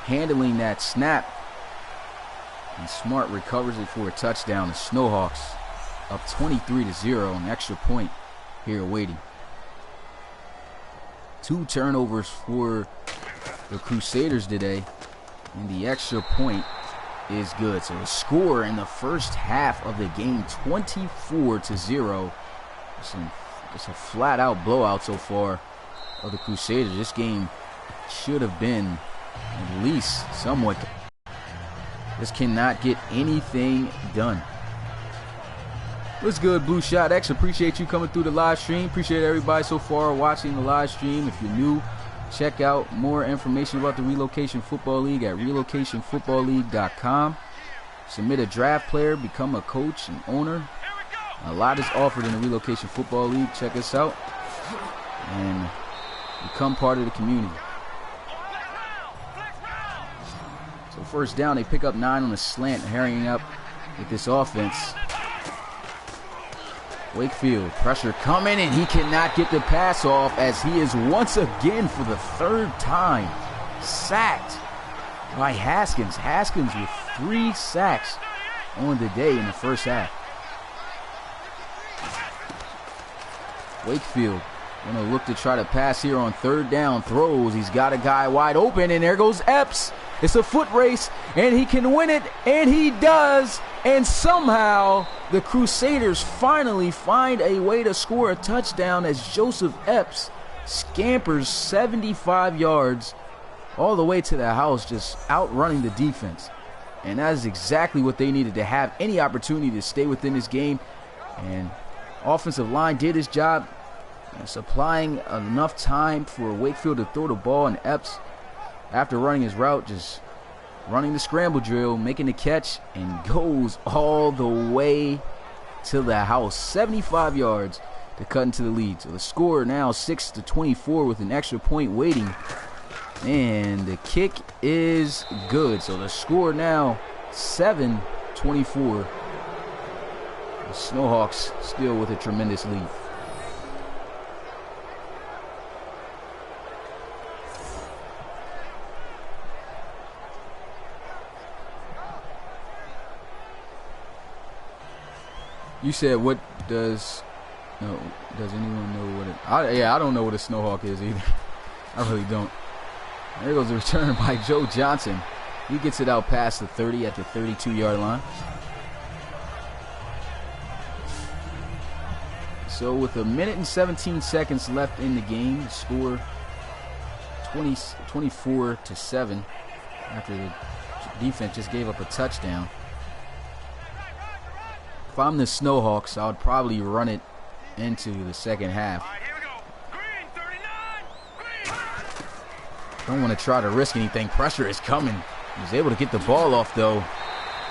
handling that snap, and Smart recovers it for a touchdown. The Snowhawks up 23-0, an extra point here waiting. 2 turnovers for the Crusaders today, and the extra point is good. So the score in the first half of the game, 24-0. It's a flat-out blowout so far of the Crusaders. This game should have been at least somewhat. Just cannot get anything done. What's good, Blue Shot X? Appreciate you coming through the live stream. Appreciate everybody so far watching the live stream. If you're new, check out more information about the Relocation Football League at relocationfootballleague.com. Submit a draft player, become a coach and owner. A lot is offered in the Relocation Football League. Check us out and become part of the community. So first down, they pick up 9 on the slant, hurrying up with this offense. Wakefield, pressure coming, and he cannot get the pass off as he is once again for the 3rd time sacked by Haskins. Haskins with 3 sacks on the day in the first half. Wakefield going to look to try to pass here on 3rd down. Throws. He's got a guy wide open, and there goes Epps. It's a foot race, and he can win it, and he does. And somehow the Crusaders finally find a way to score a touchdown as Joseph Epps scampers 75 yards all the way to the house, just outrunning the defense. And that is exactly what they needed to have any opportunity to stay within this game. And offensive line did his job, supplying enough time for Wakefield to throw the ball, and Epps, after running his route, just running the scramble drill, making the catch, and goes all the way to the house. 75 yards to cut into the lead. So the score now 6-24 with an extra point waiting. And the kick is good. So the score now 7-24. The Snowhawks still with a tremendous lead. You said, what does anyone know what it? I don't know what a Snowhawk is either. I really don't. There goes the return by Joe Johnson. He gets it out past the 30 at the 32-yard line. So with 1 minute and 17 seconds left in the game, the score 24-7 after the defense just gave up a touchdown. If I'm the Snowhawks, I would probably run it into the second half. Don't want to try to risk anything. Pressure is coming. He's able to get the ball off, though.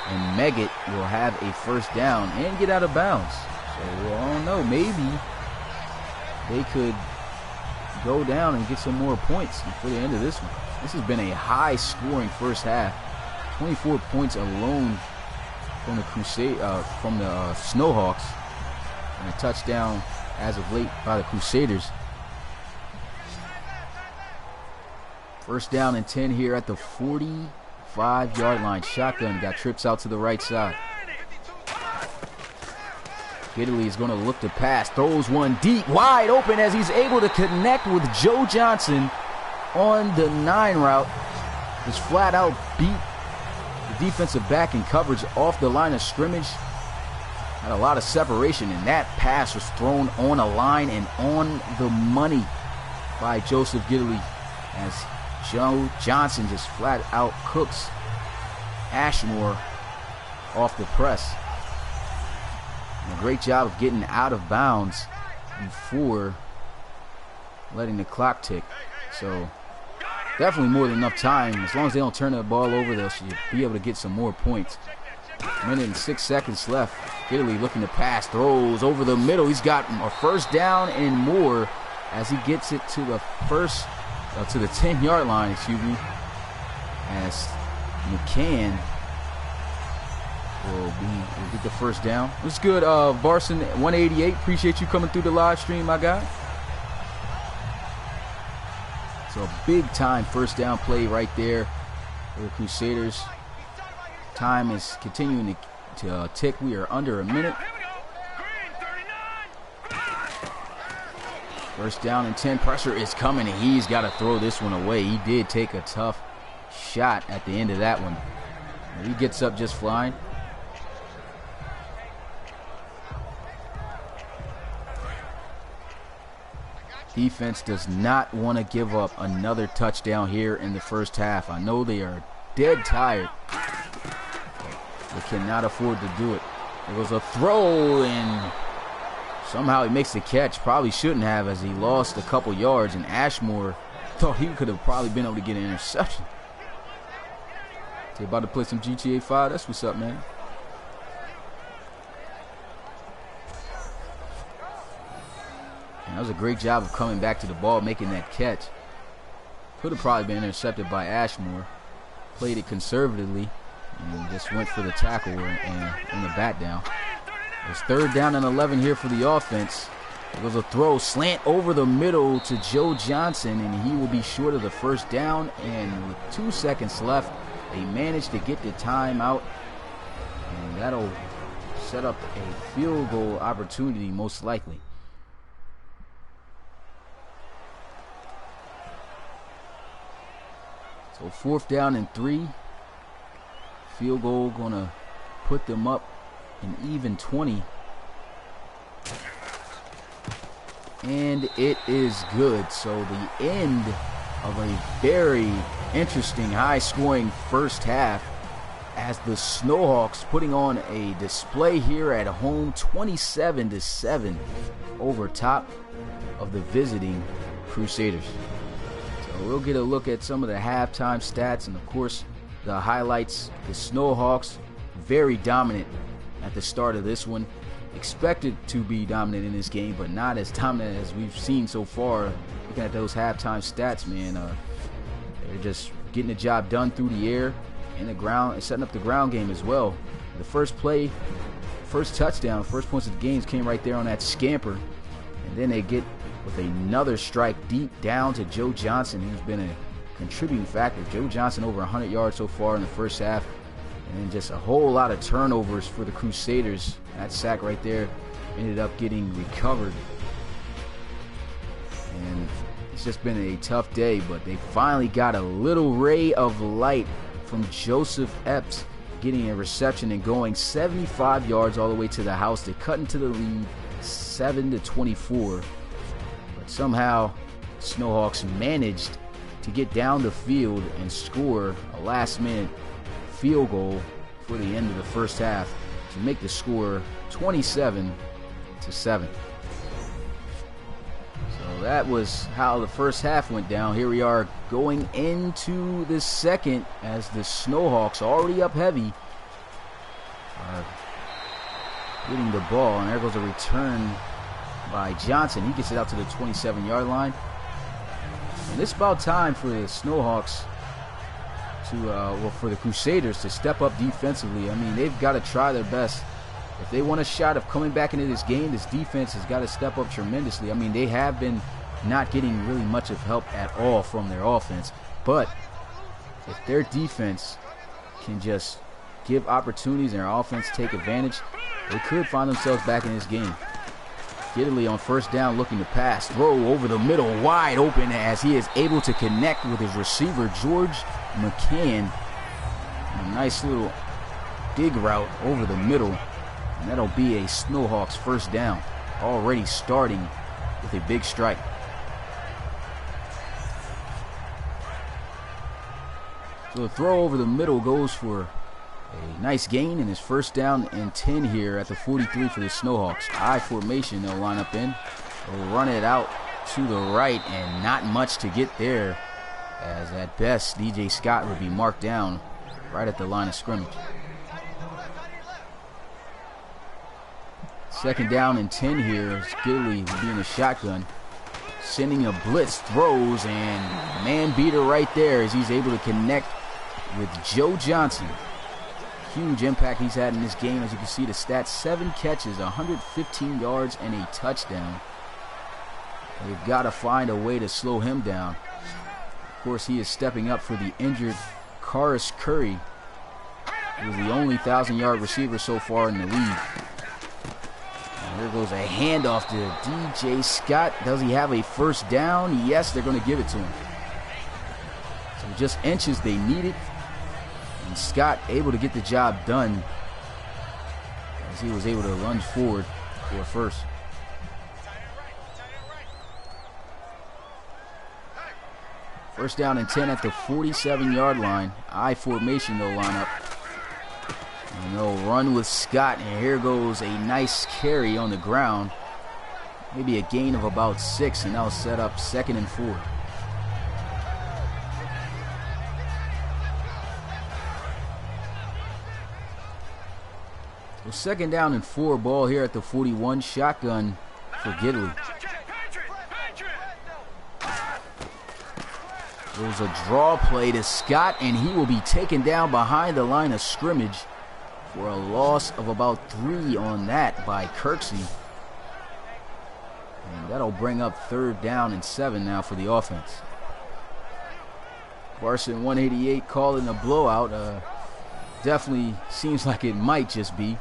And Meggett will have a first down and get out of bounds. So, I don't know. Maybe they could go down and get some more points before the end of this one. This has been a high-scoring first half. 24 points alone from the Snowhawks, and a touchdown as of late by the Crusaders. First down and 10 here at the 45-yard line. Shotgun, got trips out to the right side. Italy is going to look to pass, throws one deep, wide open as he's able to connect with Joe Johnson on the 9 route. Just flat out beat the defensive back in coverage off the line of scrimmage. Had a lot of separation, and that pass was thrown on a line and on the money by Joseph Italy as Joe Johnson just flat out cooks Ashmore off the press. And a great job of getting out of bounds before letting the clock tick. So definitely more than enough time. As long as they don't turn the ball over, they should be able to get some more points. 1 minute and 6 seconds left. Italy looking to pass, throws over the middle. He's got a first down and more as he gets it to the to the 10-yard line, as McCann will get the first down. What's good, Varson 188? Appreciate you coming through the live stream, my guy. So a big time first down play right there for the Crusaders. Time is continuing to tick. We are under a minute. First down and 10. Pressure is coming, and he's got to throw this one away. He did take a tough shot at the end of that one. He gets up just flying. Defense does not want to give up another touchdown here in the first half. I know they are dead tired. They cannot afford to do it. There was a throw, and somehow he makes the catch. Probably shouldn't have, as he lost a couple yards, and Ashmore thought he could have probably been able to get an interception. They about to play some GTA 5. That's what's up, man. And that was a great job of coming back to the ball, making that catch. Could have probably been intercepted by Ashmore. Played it conservatively and just went for the tackle and the bat down. It's third down and 11 here for the offense. It was a throw, slant over the middle to Joe Johnson, and he will be short of the first down. And with 2 seconds left, they managed to get the timeout, and that'll set up a field goal opportunity most likely. So fourth down and 3. Field goal gonna put them up an even 20. And it is good. So the end of a very interesting, high-scoring first half, as the Snowhawks putting on a display here at home, 27-7 over top of the visiting Crusaders. So we'll get a look at some of the halftime stats and, of course, the highlights. The Snowhawks very dominant at the start of this one. Expected to be dominant in this game, but not as dominant as we've seen so far. Looking at those halftime stats, man, they're just getting the job done through the air and the ground, and setting up the ground game as well. The first play, first touchdown, first points of the game came right there on that scamper, and then they get with another strike deep down to Joe Johnson, who's been a contributing factor. Joe Johnson over 100 yards so far in the first half, and just a whole lot of turnovers for the Crusaders. That sack right there ended up getting recovered, and it's just been a tough day, but they finally got a little ray of light from Joseph Epps, getting a reception and going 75 yards all the way to the house to cut into the lead 7-24. But somehow Snowhawks managed to get down the field and score a last-minute field goal for the end of the first half to make the score 27-7. So that was how the first half went down. Here we are going into the second, as the Snowhawks, already up heavy, are getting the ball, and there goes a return by Johnson. He gets it out to the 27-yard line. And it's about time for the Snowhawks to, for the Crusaders to step up defensively. I mean, they've got to try their best. If they want a shot of coming back into this game, this defense has got to step up tremendously. I mean, they have been not getting really much of help at all from their offense. But if their defense can just give opportunities and their offense take advantage, they could find themselves back in this game. Gidley on first down looking to pass. Throw over the middle, wide open, as he is able to connect with his receiver, George McCann. A nice little dig route over the middle. And that'll be a Snowhawks first down, already starting with a big strike. So the throw over the middle goes for a nice gain, and his first down and 10 here at the 43 for the Snowhawks. I formation they'll line up in. They'll run it out to the right, and not much to get there, as at best DJ Scott would be marked down right at the line of scrimmage. Second down and 10 here as Gidley will be in the shotgun, sending a blitz, throws, and man beater right there as he's able to connect with Joe Johnson. Huge impact he's had in this game. As you can see, the stats: 7 catches, 115 yards, and a touchdown. They've got to find a way to slow him down. Of course, he is stepping up for the injured Karis Curry, who is the only 1,000-yard receiver so far in the league. And here goes a handoff to DJ Scott. Does he have a first down? Yes, they're going to give it to him. So just inches they needed. And Scott able to get the job done as he was able to lunge forward for a first. First down and 10 at the 47-yard line. I formation they'll line up. And they'll run with Scott, and here goes a nice carry on the ground. Maybe a gain of about 6, and that'll set up 2nd and 4. So 2nd down and 4, ball here at the 41, shotgun for Gidley. There's a draw play to Scott, and he will be taken down behind the line of scrimmage for a loss of about 3 on that by Kirksey. And that'll bring up 3rd down and 7 now for the offense. Carson 188 calling a blowout. Definitely seems like it might just be.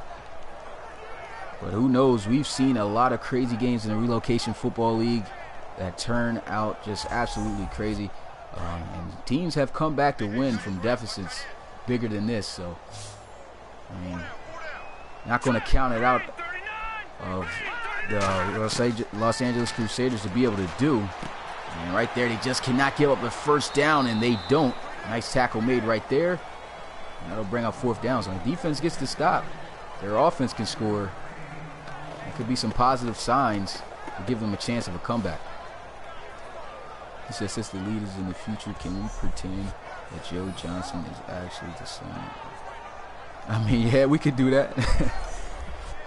But who knows? We've seen a lot of crazy games in the Relocation Football League that turn out just absolutely crazy. And teams have come back to win from deficits bigger than this. So, I mean, not going to count it out of the Los Angeles Crusaders to be able to do. And right there, they just cannot give up a first down, and they don't. Nice tackle made right there. And that'll bring up 4th down. So the defense gets to stop. Their offense can score. There could be some positive signs to give them a chance of a comeback. He says, since the leaders in the future, can we pretend that Joe Johnson is actually the son? I mean, yeah, we could do that.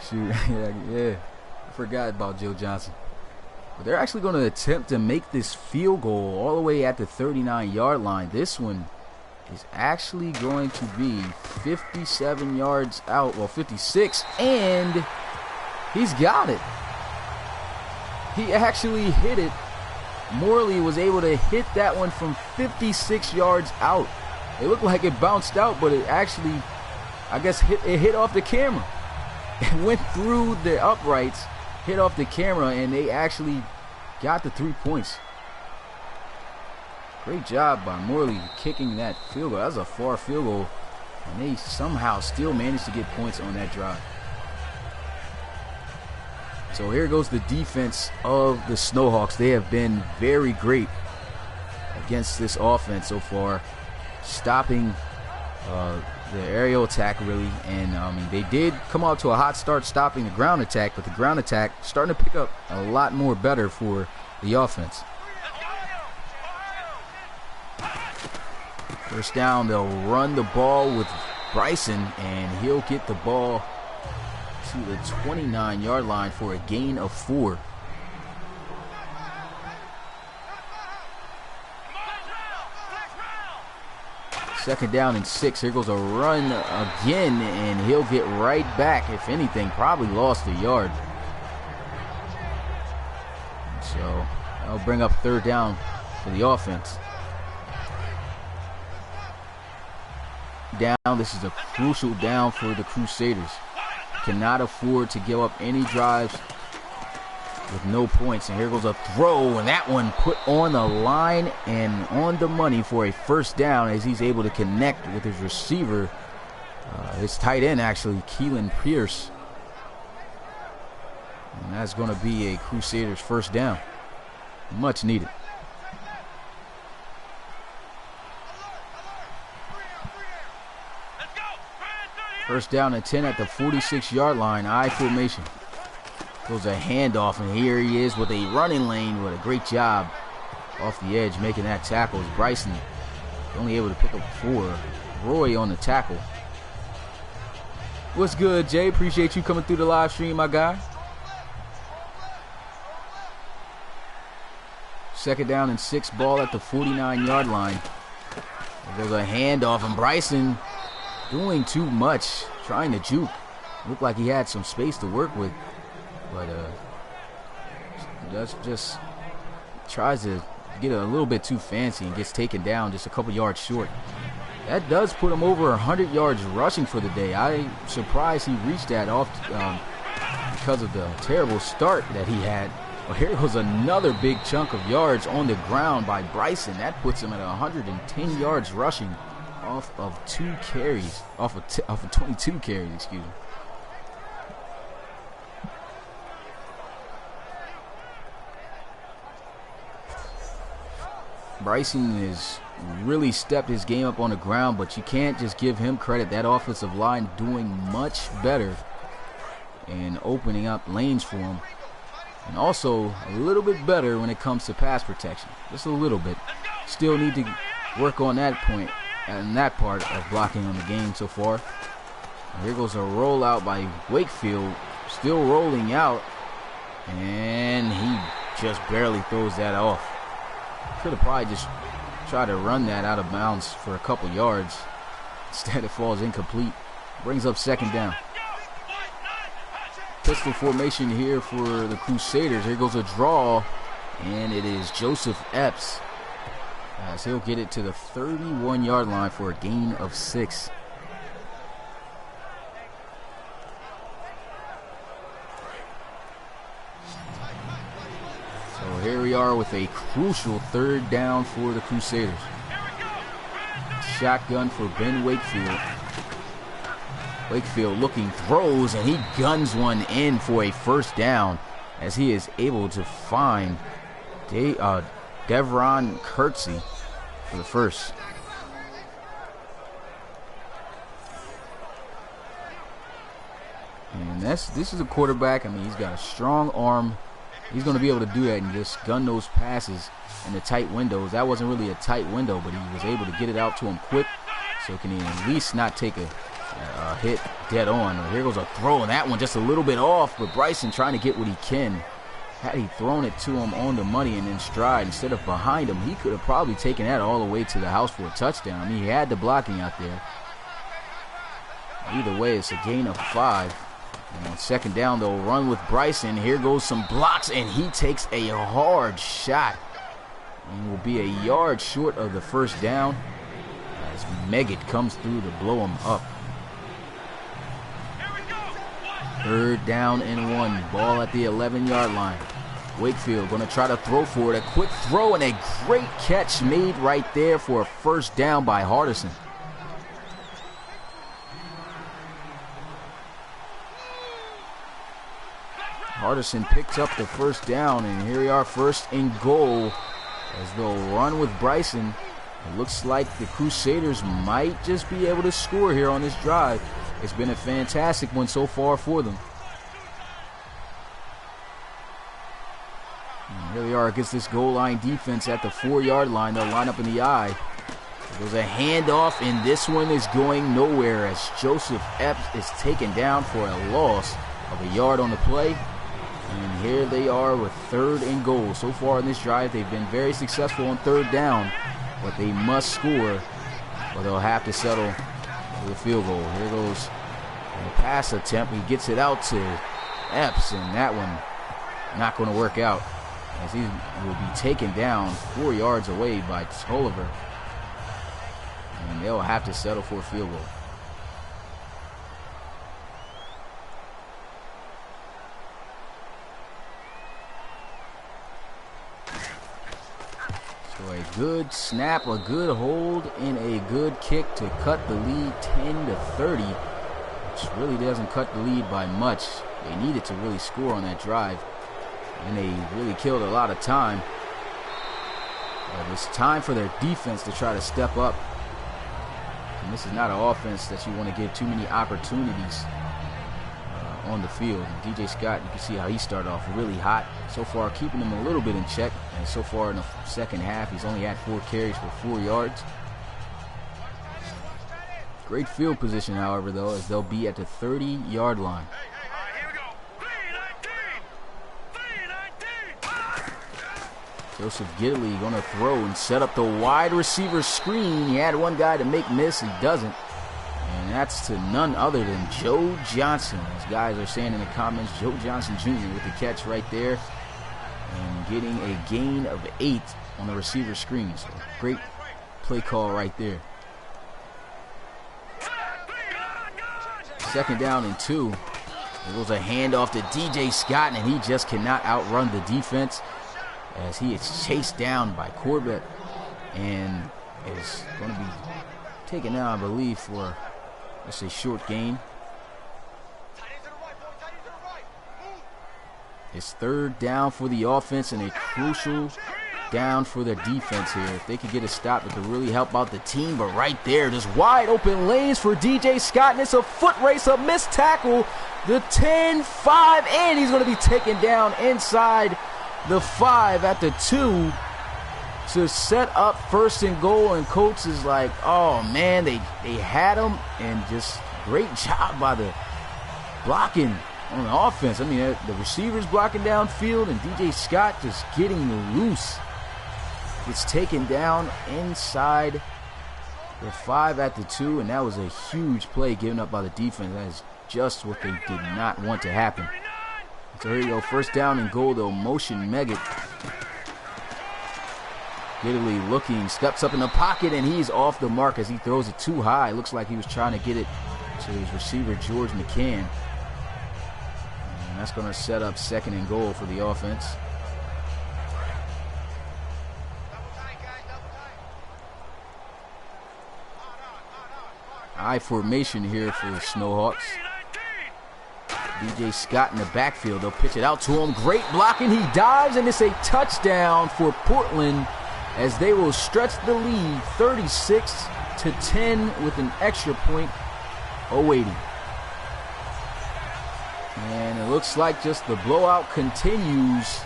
Shoot, yeah. I forgot about Joe Johnson. But they're actually going to attempt to make this field goal all the way at the 39-yard line. This one is actually going to be 57 yards out, well, 56, and he's got it. He actually hit it. Morley was able to hit that one from 56 yards out. It looked like it bounced out, but it actually, I guess, hit off the camera. It went through the uprights, hit off the camera, and they actually got the 3 points. Great job by Morley kicking that field goal. That was a far field goal, and they somehow still managed to get points on that drive. So here goes the defense of the Snowhawks. They have been very great against this offense so far, stopping the aerial attack, really. And I mean, they did come out to a hot start stopping the ground attack, but the ground attack starting to pick up a lot more better for the offense. First down, they'll run the ball with Bryson, and he'll get the ball to the 29-yard line for a gain of 4. Second down and 6. Here goes a run again, and he'll get right back. If anything, probably lost a yard. So that'll bring up 3rd down for the offense. Down. This is a crucial down for the Crusaders. Cannot afford to give up any drives with no points. And here goes a throw, and that one put on the line and on the money for a first down as he's able to connect with his receiver, his tight end actually, Keelan Pierce. And that's going to be a Crusaders first down. Much needed. First down and 10 at the 46-yard line. I formation. Goes a handoff, and here he is with a running lane. With a great job off the edge making that tackle. Is Bryson only able to pick up 4. Roy on the tackle. What's good, Jay? Appreciate you coming through the live stream, my guy. Second down and 6, ball at the 49-yard line. There's a handoff, and Bryson doing too much, trying to juke. Looked like he had some space to work with, but just tries to get a little bit too fancy and gets taken down just a couple yards short. That does put him over 100 yards rushing for the day. I'm surprised he reached that off because of the terrible start that he had. Well, here goes another big chunk of yards on the ground by Bryson. That puts him at 110 yards rushing off of 2 carries, off of 22 carries, excuse me. Bryson has really stepped his game up on the ground, but you can't just give him credit. That offensive line doing much better and opening up lanes for him. And also a little bit better when it comes to pass protection. Just a little bit. Still need to work on that point and that part of blocking on the game so far. And here goes a rollout by Wakefield. Still rolling out. And he just barely throws that off. Could have probably just tried to run that out of bounds for a couple yards. Instead it falls incomplete. Brings up second down. Pistol formation here for the Crusaders. Here goes a draw, and it is Joseph Epps as he'll get it to the 31-yard line for a gain of 6. So here we are with a crucial 3rd down for the Crusaders. Shotgun for Ben Wakefield. Wakefield looking, throws, and he guns one in for a 1st down as he is able to find Devron Kurtzy for the 1st. And this is a quarterback. I mean, he's got a strong arm. He's going to be able to do that and just gun those passes in the tight windows. That wasn't really a tight window, but he was able to get it out to him quick, so can he at least not take a hit dead on. Here goes a throw, and that one just a little bit off, but Bryson trying to get what he can. Had he thrown it to him on the money and in stride instead of behind him, he could have probably taken that all the way to the house for a touchdown. I mean, he had the blocking out there. Either way, it's a gain of 5. And on 2nd down, they'll run with Bryson. Here goes some blocks, and he takes a hard shot. And will be a yard short of the 1st down as Meggett comes through to blow him up. 3rd down and 1. Ball at the 11-yard line. Wakefield going to try to throw for it. A quick throw and a great catch made right there for a 1st down by Hardison. Hardison picks up the 1st down, and here we are, 1st and goal as they'll run with Bryson. It looks like the Crusaders might just be able to score here on this drive. It's been a fantastic one so far for them. And here they are against this goal line defense at the 4-yard line. They'll line up in the eye. There's a handoff, and this one is going nowhere as Joseph Epps is taken down for a loss of a yard on the play. And here they are with 3rd and goal. So far in this drive, they've been very successful on 3rd down, but they must score or they'll have to settle for the field goal. Here goes a pass attempt. He gets it out to Epps, and that one not going to work out as he will be taken down 4 yards away by Tolliver. And they'll have to settle for a field goal. So a good snap, a good hold, and a good kick to cut the lead 10-30, which really doesn't cut the lead by much. They needed to really score on that drive, and they really killed a lot of time. But it's time for their defense to try to step up. And this is not an offense that you want to give too many opportunities on the field. And DJ Scott, you can see how he started off really hot. So far, keeping him a little bit in check. And so far in the 2nd half, he's only had 4 carries for 4 yards. Great field position, however, though, as they'll be at the 30-yard line. Joseph Gidley going to throw and set up the wide receiver screen. He had one guy to make miss. He doesn't. And that's to none other than Joe Johnson. As guys are saying in the comments, Joe Johnson Jr. with the catch right there. And getting a gain of 8 on the receiver screen. So great play call right there. 2nd down and 2. It was a handoff to DJ Scott, and he just cannot outrun the defense as he is chased down by Corbett and is going to be taken down, I believe, for just a short gain. It's 3rd down for the offense and a crucial down for the defense here. If they could get a stop, it could really help out the team. But right there, just wide open lanes for DJ Scott, and it's a foot race, a missed tackle. The 10-5, and he's going to be taken down inside the 5 at the 2 to set up 1st and goal. And coach is like, oh man, they had him, and just great job by the blocking on the offense. I mean, the receivers blocking downfield, and DJ Scott just getting loose. It's taken down inside the 5 at the 2, and that was a huge play given up by the defense. That is just what they did not want to happen. So here you go, 1st down and goal. They'll motion Meggett. Gidley looking, steps up in the pocket, and he's off the mark as he throws it too high. Looks like he was trying to get it to his receiver, George McCann. And that's going to set up 2nd and goal for the offense. I formation here for the Snowhawks. DJ Scott in the backfield. They'll pitch it out to him. Great blocking. He dives, and it's a touchdown for Portland as they will stretch the lead 36-10 with an extra point awaiting. And it looks like just the blowout continues.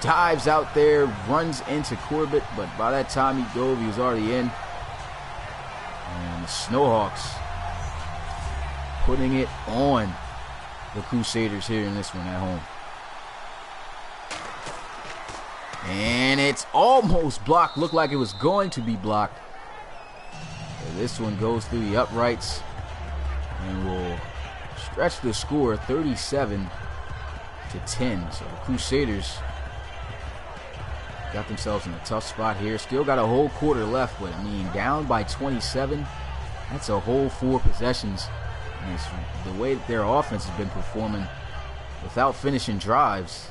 Dives out there, runs into Corbett, but by that time he dove, he was already in. And the Snowhawks putting it on the Crusaders here in this one at home. And it's almost blocked. Looked like it was going to be blocked. So this one goes through the uprights and will stretch the score 37-10. So the Crusaders got themselves in a tough spot here. Still got a whole quarter left, but I mean, down by 27. That's a whole 4 possessions. And it's the way that their offense has been performing without finishing drives.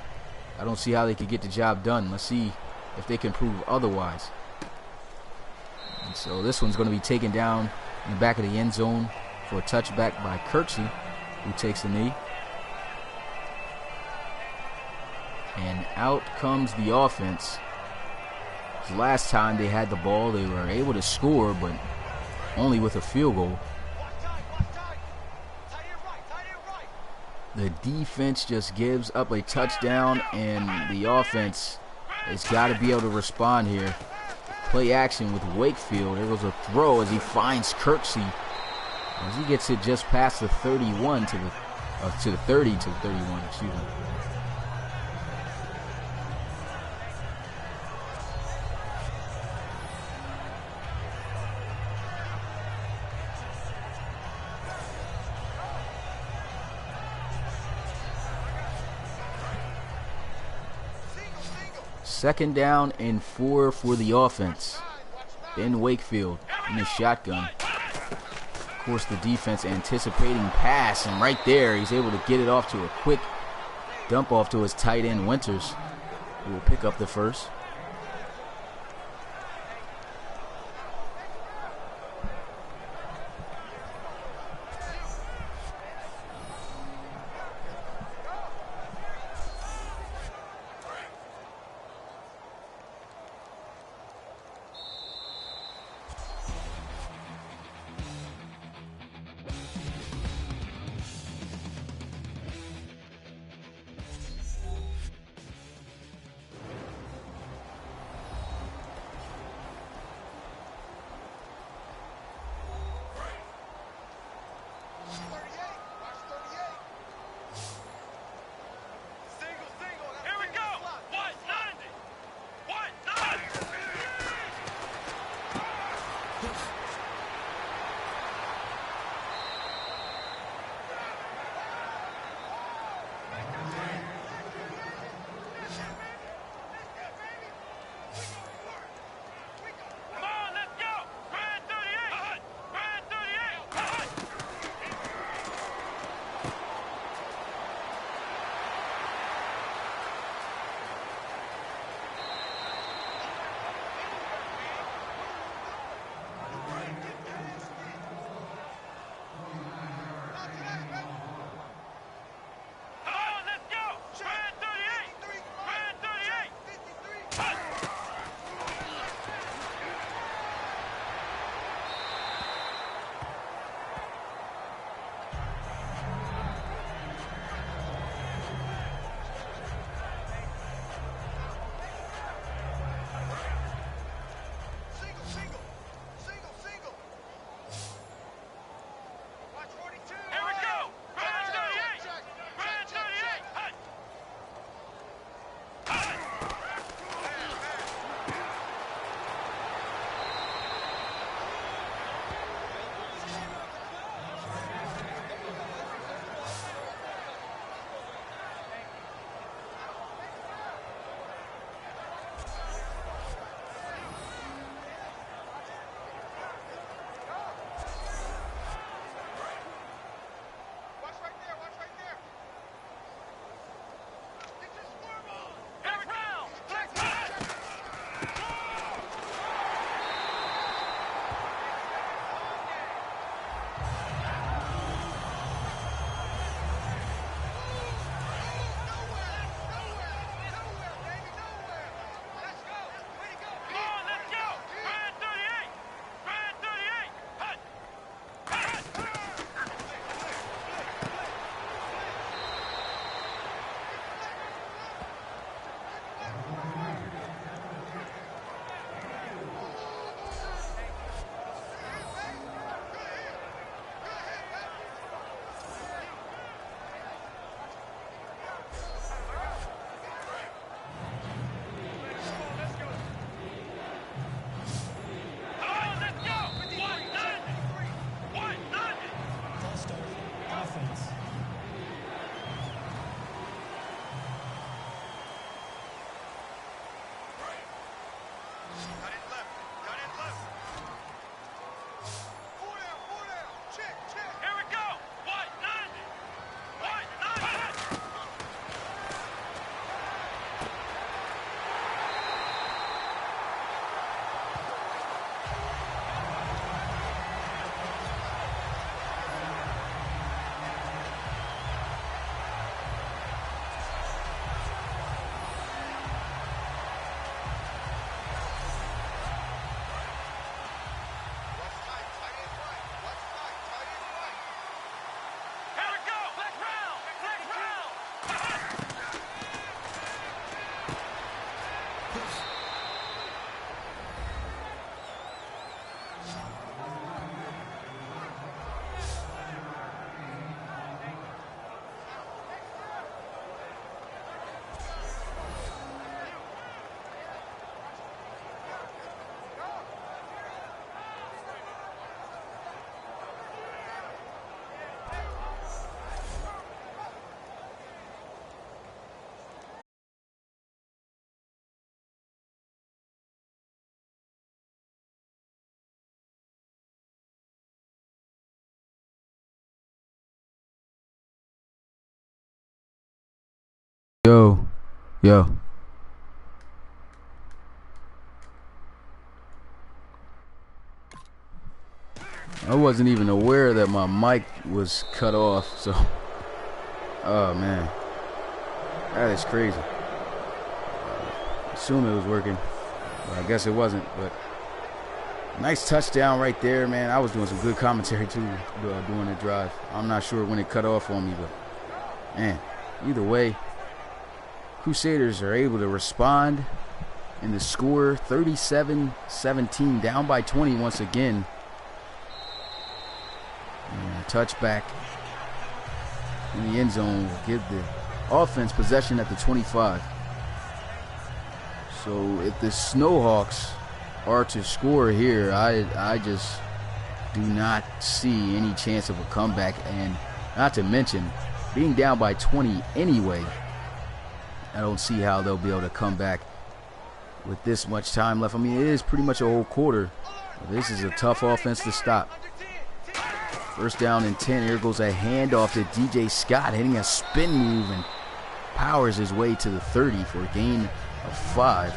I don't see how they could get the job done. Let's see if they can prove otherwise. And so this one's going to be taken down in the back of the end zone for a touchback by Kirksey, who takes the knee. And out comes the offense. Last time they had the ball, they were able to score, but only with a field goal. The defense just gives up a touchdown, and the offense has got to be able to respond here. Play action with Wakefield. There goes a throw as he finds Kirksey. As he gets it just past the 31 to the 30 to the 31, excuse me. Second down and 4 for the offense. Ben Wakefield in the shotgun. Of course, the defense anticipating pass, and right there he's able to get it off to a quick dump off to his tight end Winters, who will pick up the first. Yo. I wasn't even aware that my mic was cut off, so. Oh, man. That is crazy. Assume it was working. Well, I guess it wasn't, but. Nice touchdown right there, man. I was doing some good commentary, too, during the drive. I'm not sure when it cut off on me, but. Man, either way. Crusaders are able to respond in the score 37-17, down by 20 once again. And a touchback in the end zone will give the offense possession at the 25. So if the Snowhawks are to score here, I just do not see any chance of a comeback, and not to mention being down by 20 anyway. I don't see how they'll be able to come back with this much time left. I mean, it is pretty much a whole quarter. This is a tough offense to stop. First down and 10. Here goes a handoff to DJ Scott, hitting a spin move and powers his way to the 30 for a gain of 5.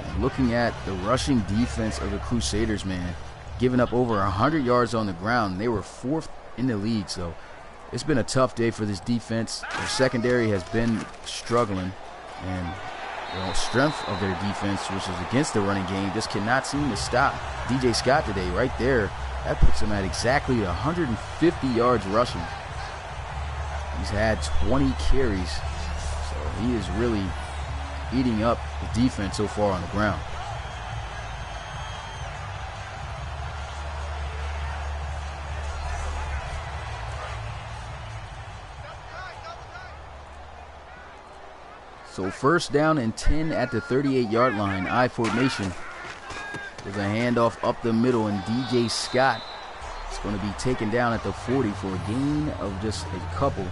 And looking at the rushing defense of the Crusaders, man, giving up over 100 yards on the ground. They were 4th in the league, so it's been a tough day for this defense. Their secondary has been struggling, and the strength of their defense, which is against the running game, just cannot seem to stop DJ Scott today. Right there, that puts him at exactly 150 yards rushing. He's had 20 carries, so he is really eating up the defense so far on the ground. So first down and 10 at the 38-yard line. I formation. There's a handoff up the middle, and DJ Scott is going to be taken down at the 40 for a gain of just a couple.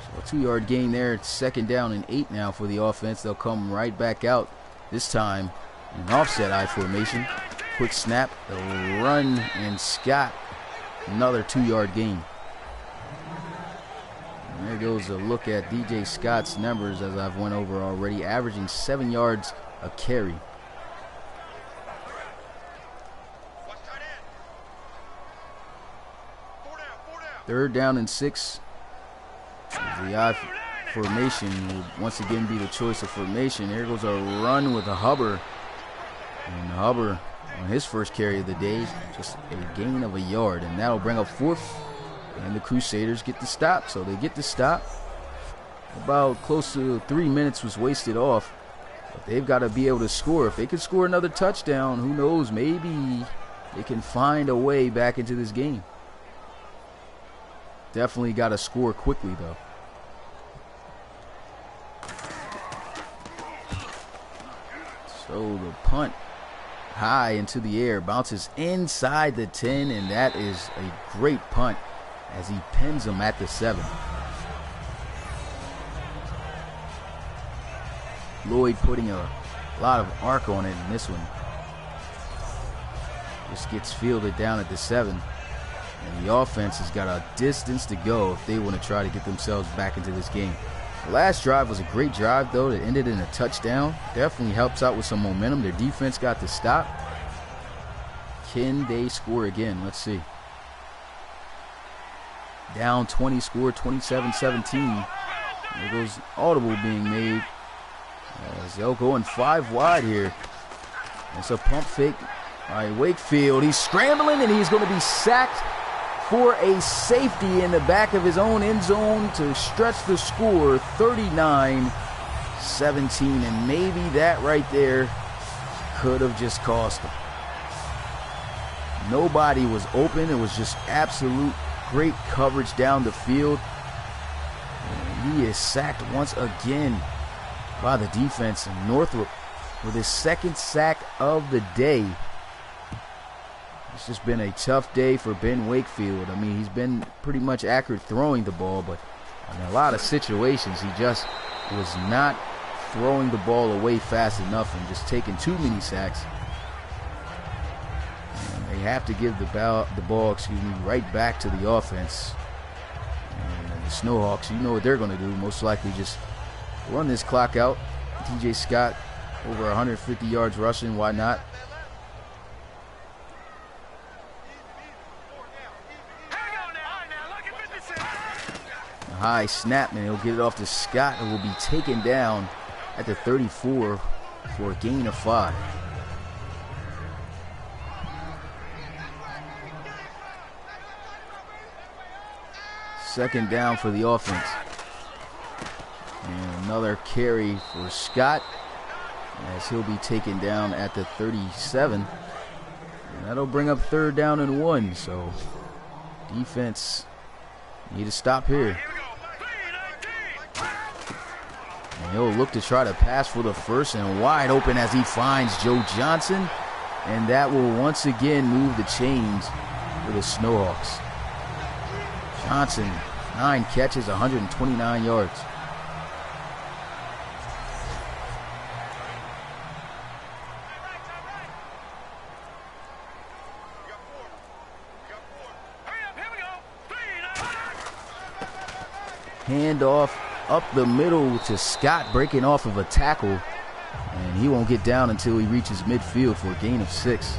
So a 2-yard gain there. It's second down and 8 now for the offense. They'll come right back out, this time in an offset I formation. Quick snap, the run, and Scott, another 2-yard gain. There goes a look at DJ Scott's numbers, as I've went over already, averaging 7 yards a carry. Third down and 6. The I formation will once again be the choice of formation. Here goes a run with a Hubbard. And Hubbard on his first carry of the day, just a gain of a yard, and that'll bring up 4th. And the Crusaders get the stop, so they get the stop. About close to 3 minutes was wasted off, but they've got to be able to score. If they can score another touchdown, who knows, maybe they can find a way back into this game. Definitely got to score quickly, though. So the punt high into the air, bounces inside the 10, and that is a great punt as he pins him at the 7. Lloyd putting a lot of arc on it in this one. Just gets fielded down at the 7. And the offense has got a distance to go if they want to try to get themselves back into this game. The last drive was a great drive, though, that ended in a touchdown. Definitely helps out with some momentum. Their defense got the stop. Can they score again? Let's see. Down 20, score 27-17. There goes audible being made. As they'll go in 5 wide here. It's a pump fake by Wakefield. He's scrambling, and he's going to be sacked for a safety in the back of his own end zone to stretch the score 39-17. And maybe that right there could have just cost him. Nobody was open. It was just absolute great coverage down the field. And he is sacked once again by the defense. And Northrop with his 2nd sack of the day. It's just been a tough day for Ben Wakefield. I mean, he's been pretty much accurate throwing the ball, but in a lot of situations, he just was not throwing the ball away fast enough and just taking too many sacks. And they have to give the ball right back to the offense. The Snowhawks, you know what they're going to do. Most likely just run this clock out. TJ Scott over 150 yards rushing. Why not? A high snap, and he'll get it off to Scott, and will be taken down at the 34 for a gain of 5. Second down for the offense. And another carry for Scott, as he'll be taken down at the 37. And that'll bring up 3rd down and 1. So defense need to stop here. And he'll look to try to pass for the first, and wide open as he finds Joe Johnson. And that will once again move the chains for the Snowhawks. Johnson, 9 catches, 129 yards. Handoff up the middle to Scott, breaking off of a tackle. And he won't get down until he reaches midfield for a gain of 6.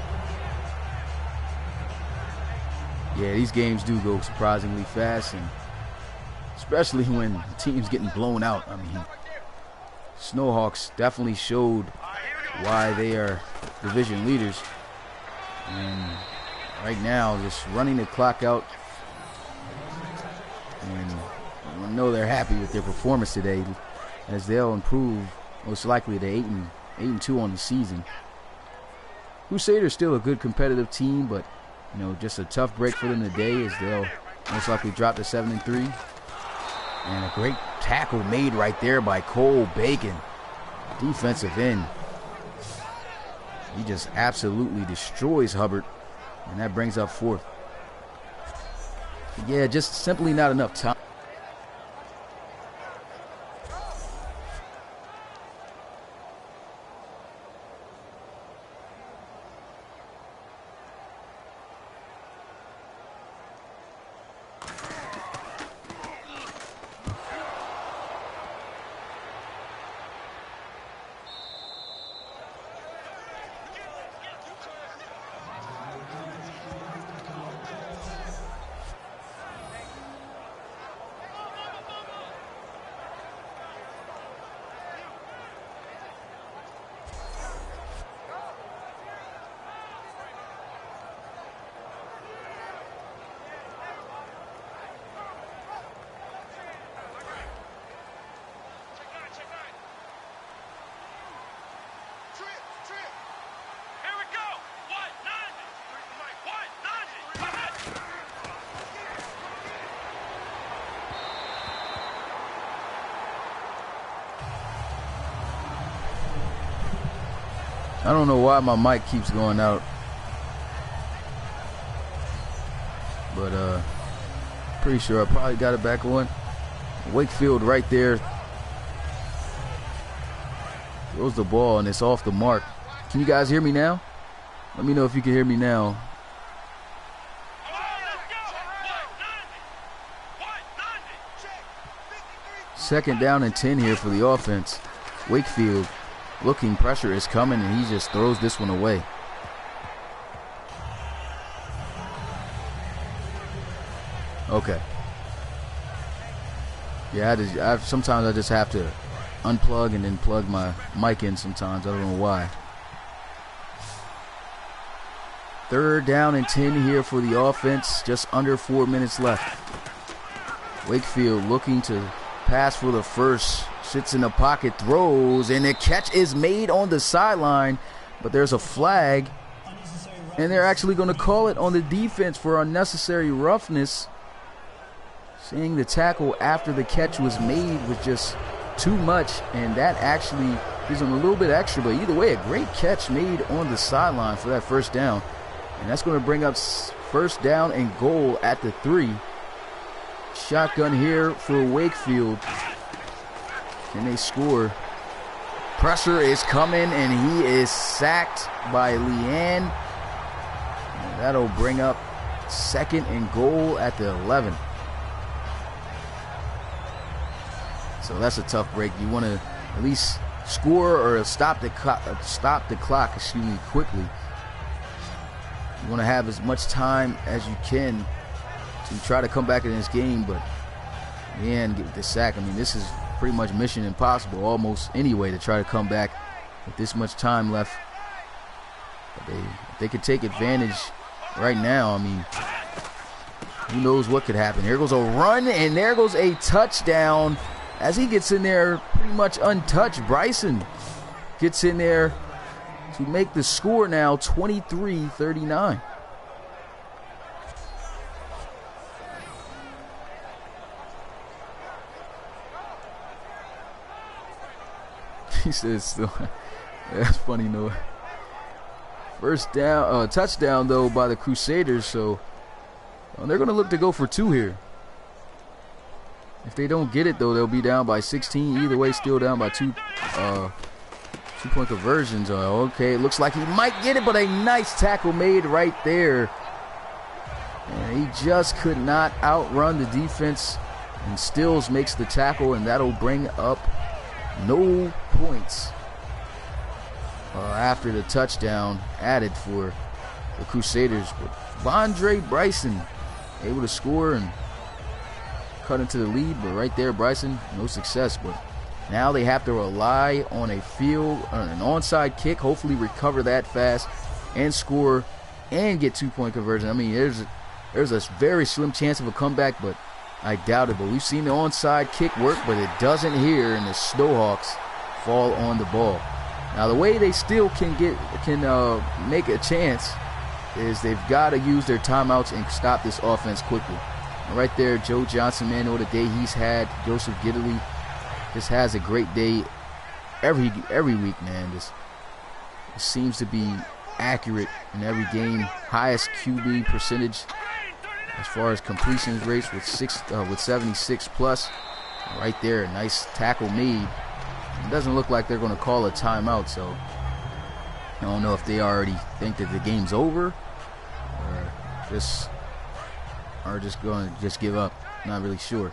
Yeah, these games do go surprisingly fast, and especially when the team's getting blown out. I mean, Snowhawks definitely showed why they are division leaders. And right now, just running the clock out. And I know they're happy with their performance today, as they'll improve most likely to 8-2 on the season. Crusaders still a good competitive team, but you know, just a tough break for them today, as they'll most likely drop to 7-3. And a great tackle made right there by Cole Bacon, defensive end. He just absolutely destroys Hubbard, and that brings up 4th. Yeah, just simply not enough time. I don't know why my mic keeps going out, but pretty sure I probably got it back on. Wakefield right there throws the ball, and it's off the mark. Can you guys hear me now? Let me know if you can hear me now. Second down and 10 here for the offense. Wakefield looking, pressure is coming, and he just throws this one away. Okay. Yeah, sometimes I just have to unplug and then plug my mic in sometimes. I don't know why. 3rd down and 10 here for the offense. Just under 4 minutes left. Wakefield looking to pass for the first. Sits in the pocket, throws, and the catch is made on the sideline, but there's a flag, and they're actually going to call it on the defense for unnecessary roughness, saying the tackle after the catch was made was just too much, and that actually gives them a little bit extra. But either way, a great catch made on the sideline for that 1st down, and that's going to bring up 1st down and goal at the 3. Shotgun here for Wakefield. And they score. Pressure is coming, and he is sacked by Leanne. And that'll bring up 2nd and goal at the 11. So that's a tough break. You want to at least score or stop the clock, excuse me, quickly. You want to have as much time as you can to try to come back in this game, but man, get the sack. I mean, this is pretty much mission impossible almost anyway, to try to come back with this much time left. But they could take advantage right now. I mean, who knows what could happen. Here goes a run, and there goes a touchdown as he gets in there pretty much untouched. Bryson gets in there to make the score now 23-39. He says still. That's funny, no. First down, touchdown though by the Crusaders, so they're going to look to go for 2 here. If they don't get it though, they'll be down by 16. Either way, still down by 2 2-point conversions. Okay, it looks like he might get it, but a nice tackle made right there. And he just could not outrun the defense, and Stills makes the tackle, and that'll bring up no points after the touchdown added for the Crusaders. But Vondre Bryson able to score and cut into the lead, but right there, Bryson, no success. But now they have to rely on an onside kick, hopefully recover that fast and score and get 2-point conversion. I mean, there's a very slim chance of a comeback, but I doubt it. But we've seen the onside kick work, but it doesn't here, and the Snowhawks fall on the ball. Now the way they still can make a chance is they've got to use their timeouts and stop this offense quickly. And right there, Joe Johnson, man, what a day he's had. Joseph Gidley just has a great day every week, man. Just seems to be accurate in every game. Highest QB percentage as far as completion rates with 76 plus. Right there, a nice tackle made. It doesn't look like they're going to call a timeout, so I don't know if they already think that the game's over or just going to give up. Not really sure.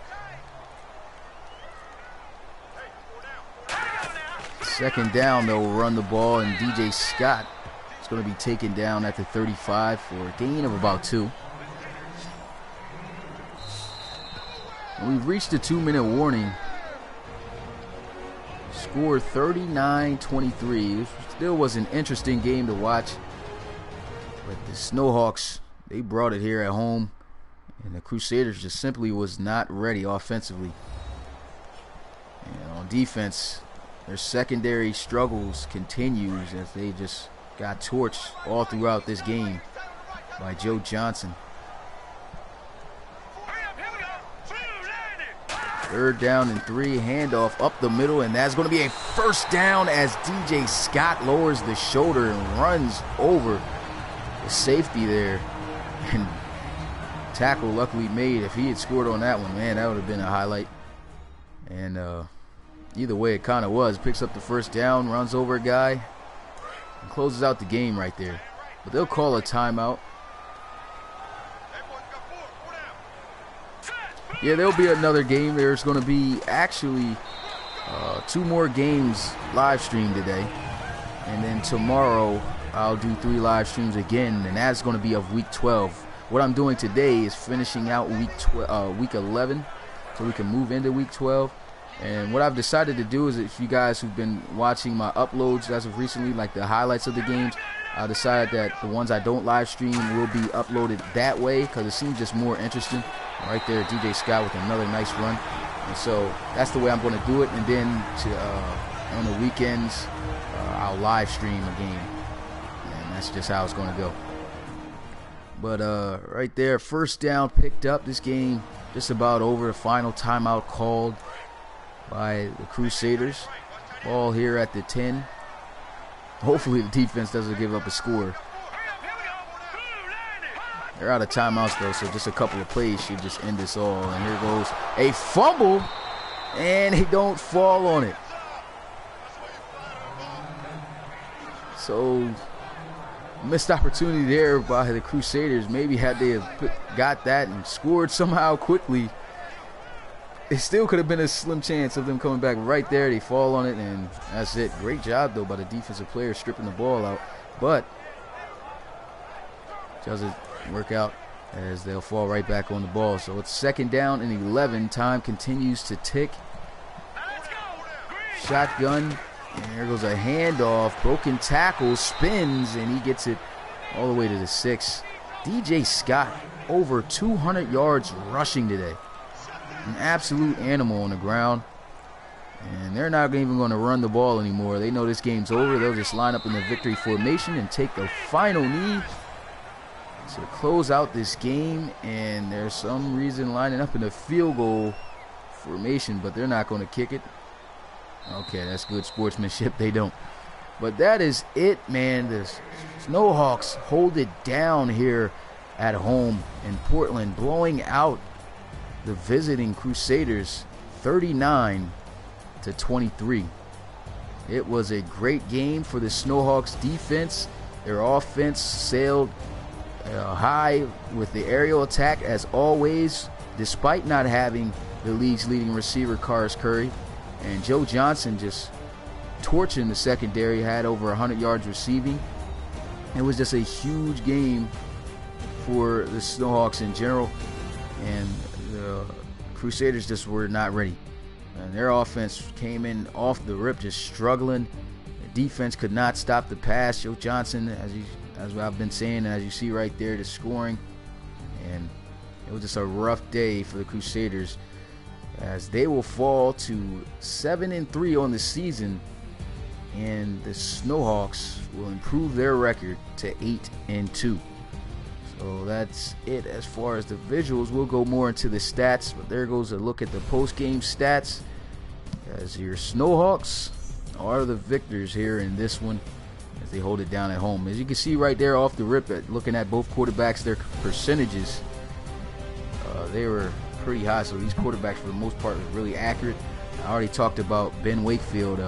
Second down, they'll run the ball, and DJ Scott is going to be taken down at the 35 for a gain of about 2. And we've reached the 2-minute warning. Score 39-23. This still was an interesting game to watch. But the Snowhawks, they brought it here at home. And the Crusaders just simply was not ready offensively. And on defense, their secondary struggles continues as they just got torched all throughout this game by Joe Johnson. 3rd down and 3, handoff up the middle, and that's going to be a first down as DJ Scott lowers the shoulder and runs over the safety there. And tackle luckily made. If he had scored on that one, man, that would have been a highlight. And either way, it kind of was. Picks up the first down, runs over a guy, and closes out the game right there. But they'll call a timeout. Yeah, there'll be another game. There's going to be actually 2 more games live streamed today. And then tomorrow I'll do 3 live streams again, and that's going to be of week 12. What I'm doing today is finishing out week 11 so we can move into week 12. And what I've decided to do is, if you guys who've been watching my uploads as of recently, like the highlights of the games, I decided that the ones I don't live stream will be uploaded that way because it seems just more interesting. Right there, DJ Scott with another nice run. And so that's the way I'm going to do it. And then on the weekends, I'll live stream a game. And that's just how it's going to go. But right there, first down picked up. This game just about over. The final timeout called by the Crusaders. Ball here at the 10. Hopefully the defense doesn't give up a score. They're out of timeouts though, so just a couple of plays should just end this all. And here goes a fumble, and they don't fall on it. So missed opportunity there by the Crusaders. Maybe had they have got that and scored somehow quickly, it still could have been a slim chance of them coming back. Right there, they fall on it, and that's it. Great job, though, by the defensive player stripping the ball out. But doesn't work out as they'll fall right back on the ball. So it's 2nd down and 11. Time continues to tick. Shotgun, and there goes a handoff. Broken tackle, spins, and he gets it all the way to the 6. DJ Scott, over 200 yards rushing today. An absolute animal on the ground. And they're not even going to run the ball anymore. They know this game's over. They'll just line up in the victory formation and take the final knee to close out this game. And there's some reason lining up in the field goal formation, but they're not going to kick it. Okay, that's good sportsmanship. They don't. But that is it, man. The Snowhawks hold it down here at home in Portland, blowing out the visiting Crusaders 39-23. It was a great game for the Snowhawks defense. Their offense sailed high with the aerial attack as always, despite not having the league's leading receiver, Karis Curry. And Joe Johnson just torching the secondary, had over 100 yards receiving. It was just a huge game for the Snowhawks in general, and the Crusaders just were not ready. And their offense came in off the rip just struggling. The defense could not stop the pass. Joe Johnson, as I've been saying, as you see right there, the scoring. And it was just a rough day for the Crusaders, as they will fall to 7-3 on the season, and the Snowhawks will improve their record to 8-2. So that's it as far as the visuals. We'll go more into the stats, but there goes a look at the post-game stats, as your Snowhawks are the victors here in this one as they hold it down at home. As you can see right there off the rip, looking at both quarterbacks, their percentages, they were pretty high. So these quarterbacks for the most part were really accurate. I already talked about Ben Wakefield.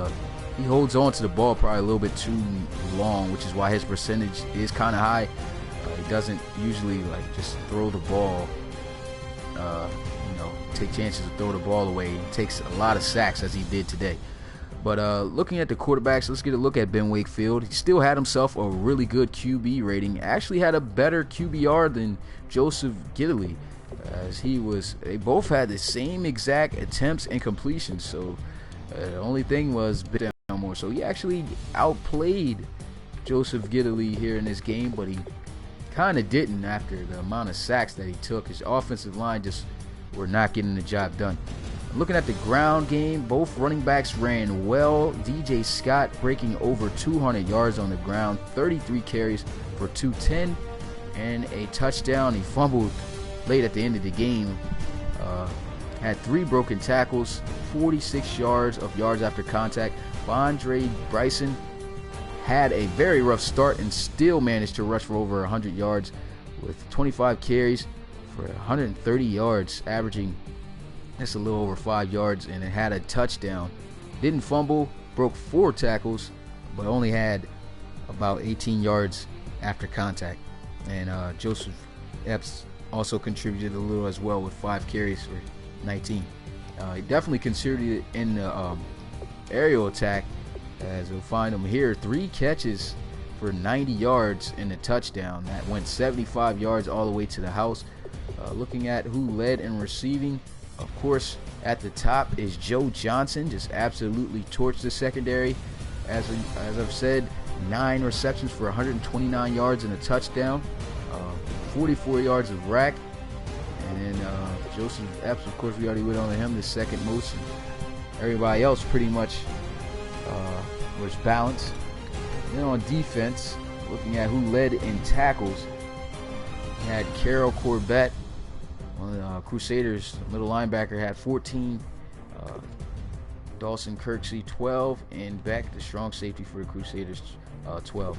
He holds on to the ball probably a little bit too long, which is why his percentage is kind of high. He doesn't usually just throw the ball, take chances to throw the ball away. He takes a lot of sacks, as he did today. But looking at the quarterbacks, let's get a look at Ben Wakefield. He still had himself a really good QB rating. Actually had a better QBR than Joseph Giddily, as they both had the same exact attempts and completions. So the only thing was a bit down more. So he actually outplayed Joseph Giddily here in this game, but he kind of didn't after the amount of sacks that he took. His offensive line just were not getting the job done. Looking at the ground game, both running backs ran well. DJ Scott breaking over 200 yards on the ground, 33 carries for 210 and a touchdown. He fumbled late at the end of the game, had 3 broken tackles, 46 yards after contact. Bondre Bryson had a very rough start and still managed to rush for over 100 yards with 25 carries for 130 yards, averaging just a little over 5 yards, and it had a touchdown. Didn't fumble, broke 4 tackles, but only had about 18 yards after contact. And Joseph Epps also contributed a little as well with 5 carries for 19. He definitely contributed in the aerial attack, as we'll find him here. 3 catches for 90 yards in a touchdown. That went 75 yards all the way to the house. Looking at who led in receiving, of course, at the top is Joe Johnson. Just absolutely torched the secondary. As I've said, 9 receptions for 129 yards and a touchdown. 44 yards of rack. And then Joseph Epps, of course, we already went on to him, the second most. And everybody else pretty much was balanced. Then on defense, looking at who led in tackles, we had Carol Corbett on the Crusaders. Middle linebacker had 14. Dawson Kirksey 12, and Beck, the strong safety for the Crusaders, 12.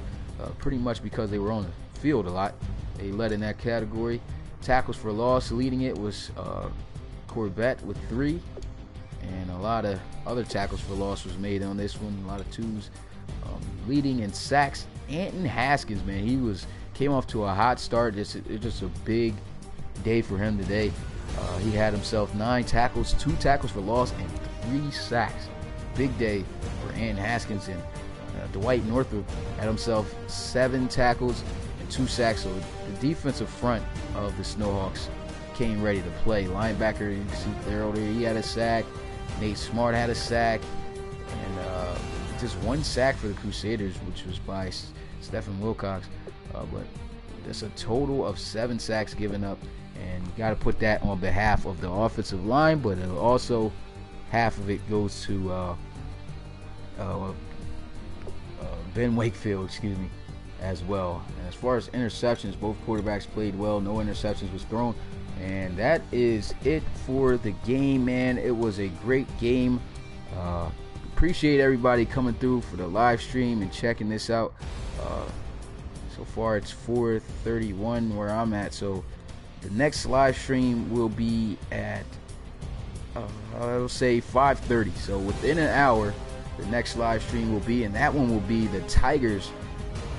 Pretty much because they were on the field a lot, they led in that category. Tackles for loss, leading it was Corbett with 3, and a lot of other tackles for loss was made on this one. A lot of 2s. Leading in sacks, Anton Haskins, man, came off to a hot start. It's just a big day for him today. He had himself 9 tackles, 2 tackles for loss, and 3 sacks. Big day for Ann Haskins. And Dwight Northrup had himself 7 tackles and 2 sacks. So the defensive front of the Snowhawks came ready to play. Linebacker, you see there, he had a sack. Nate Smart had a sack. And just 1 sack for the Crusaders, which was by Stephen Wilcox. But that's a total of 7 sacks given up. And you got to put that on behalf of the offensive line, but also half of it goes to Ben Wakefield, as well. And as far as interceptions, both quarterbacks played well. No interceptions was thrown. And that is it for the game, man. It was a great game. Appreciate everybody coming through for the live stream and checking this out. So far, it's 4:31 where I'm at. So the next live stream will be at, I'll say 5:30. So within an hour, the next live stream will be, and that one will be the Tigers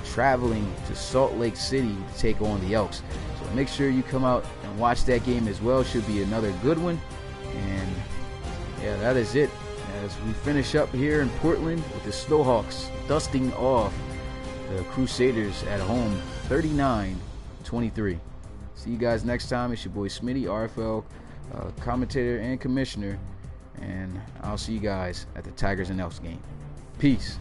traveling to Salt Lake City to take on the Elks. So make sure you come out and watch that game as well. Should be another good one. And yeah, that is it as we finish up here in Portland with the Snowhawks dusting off the Crusaders at home 39-23. See you guys next time. It's your boy Smitty, RFL commentator and commissioner, and I'll see you guys at the Tigers and Elks game. Peace.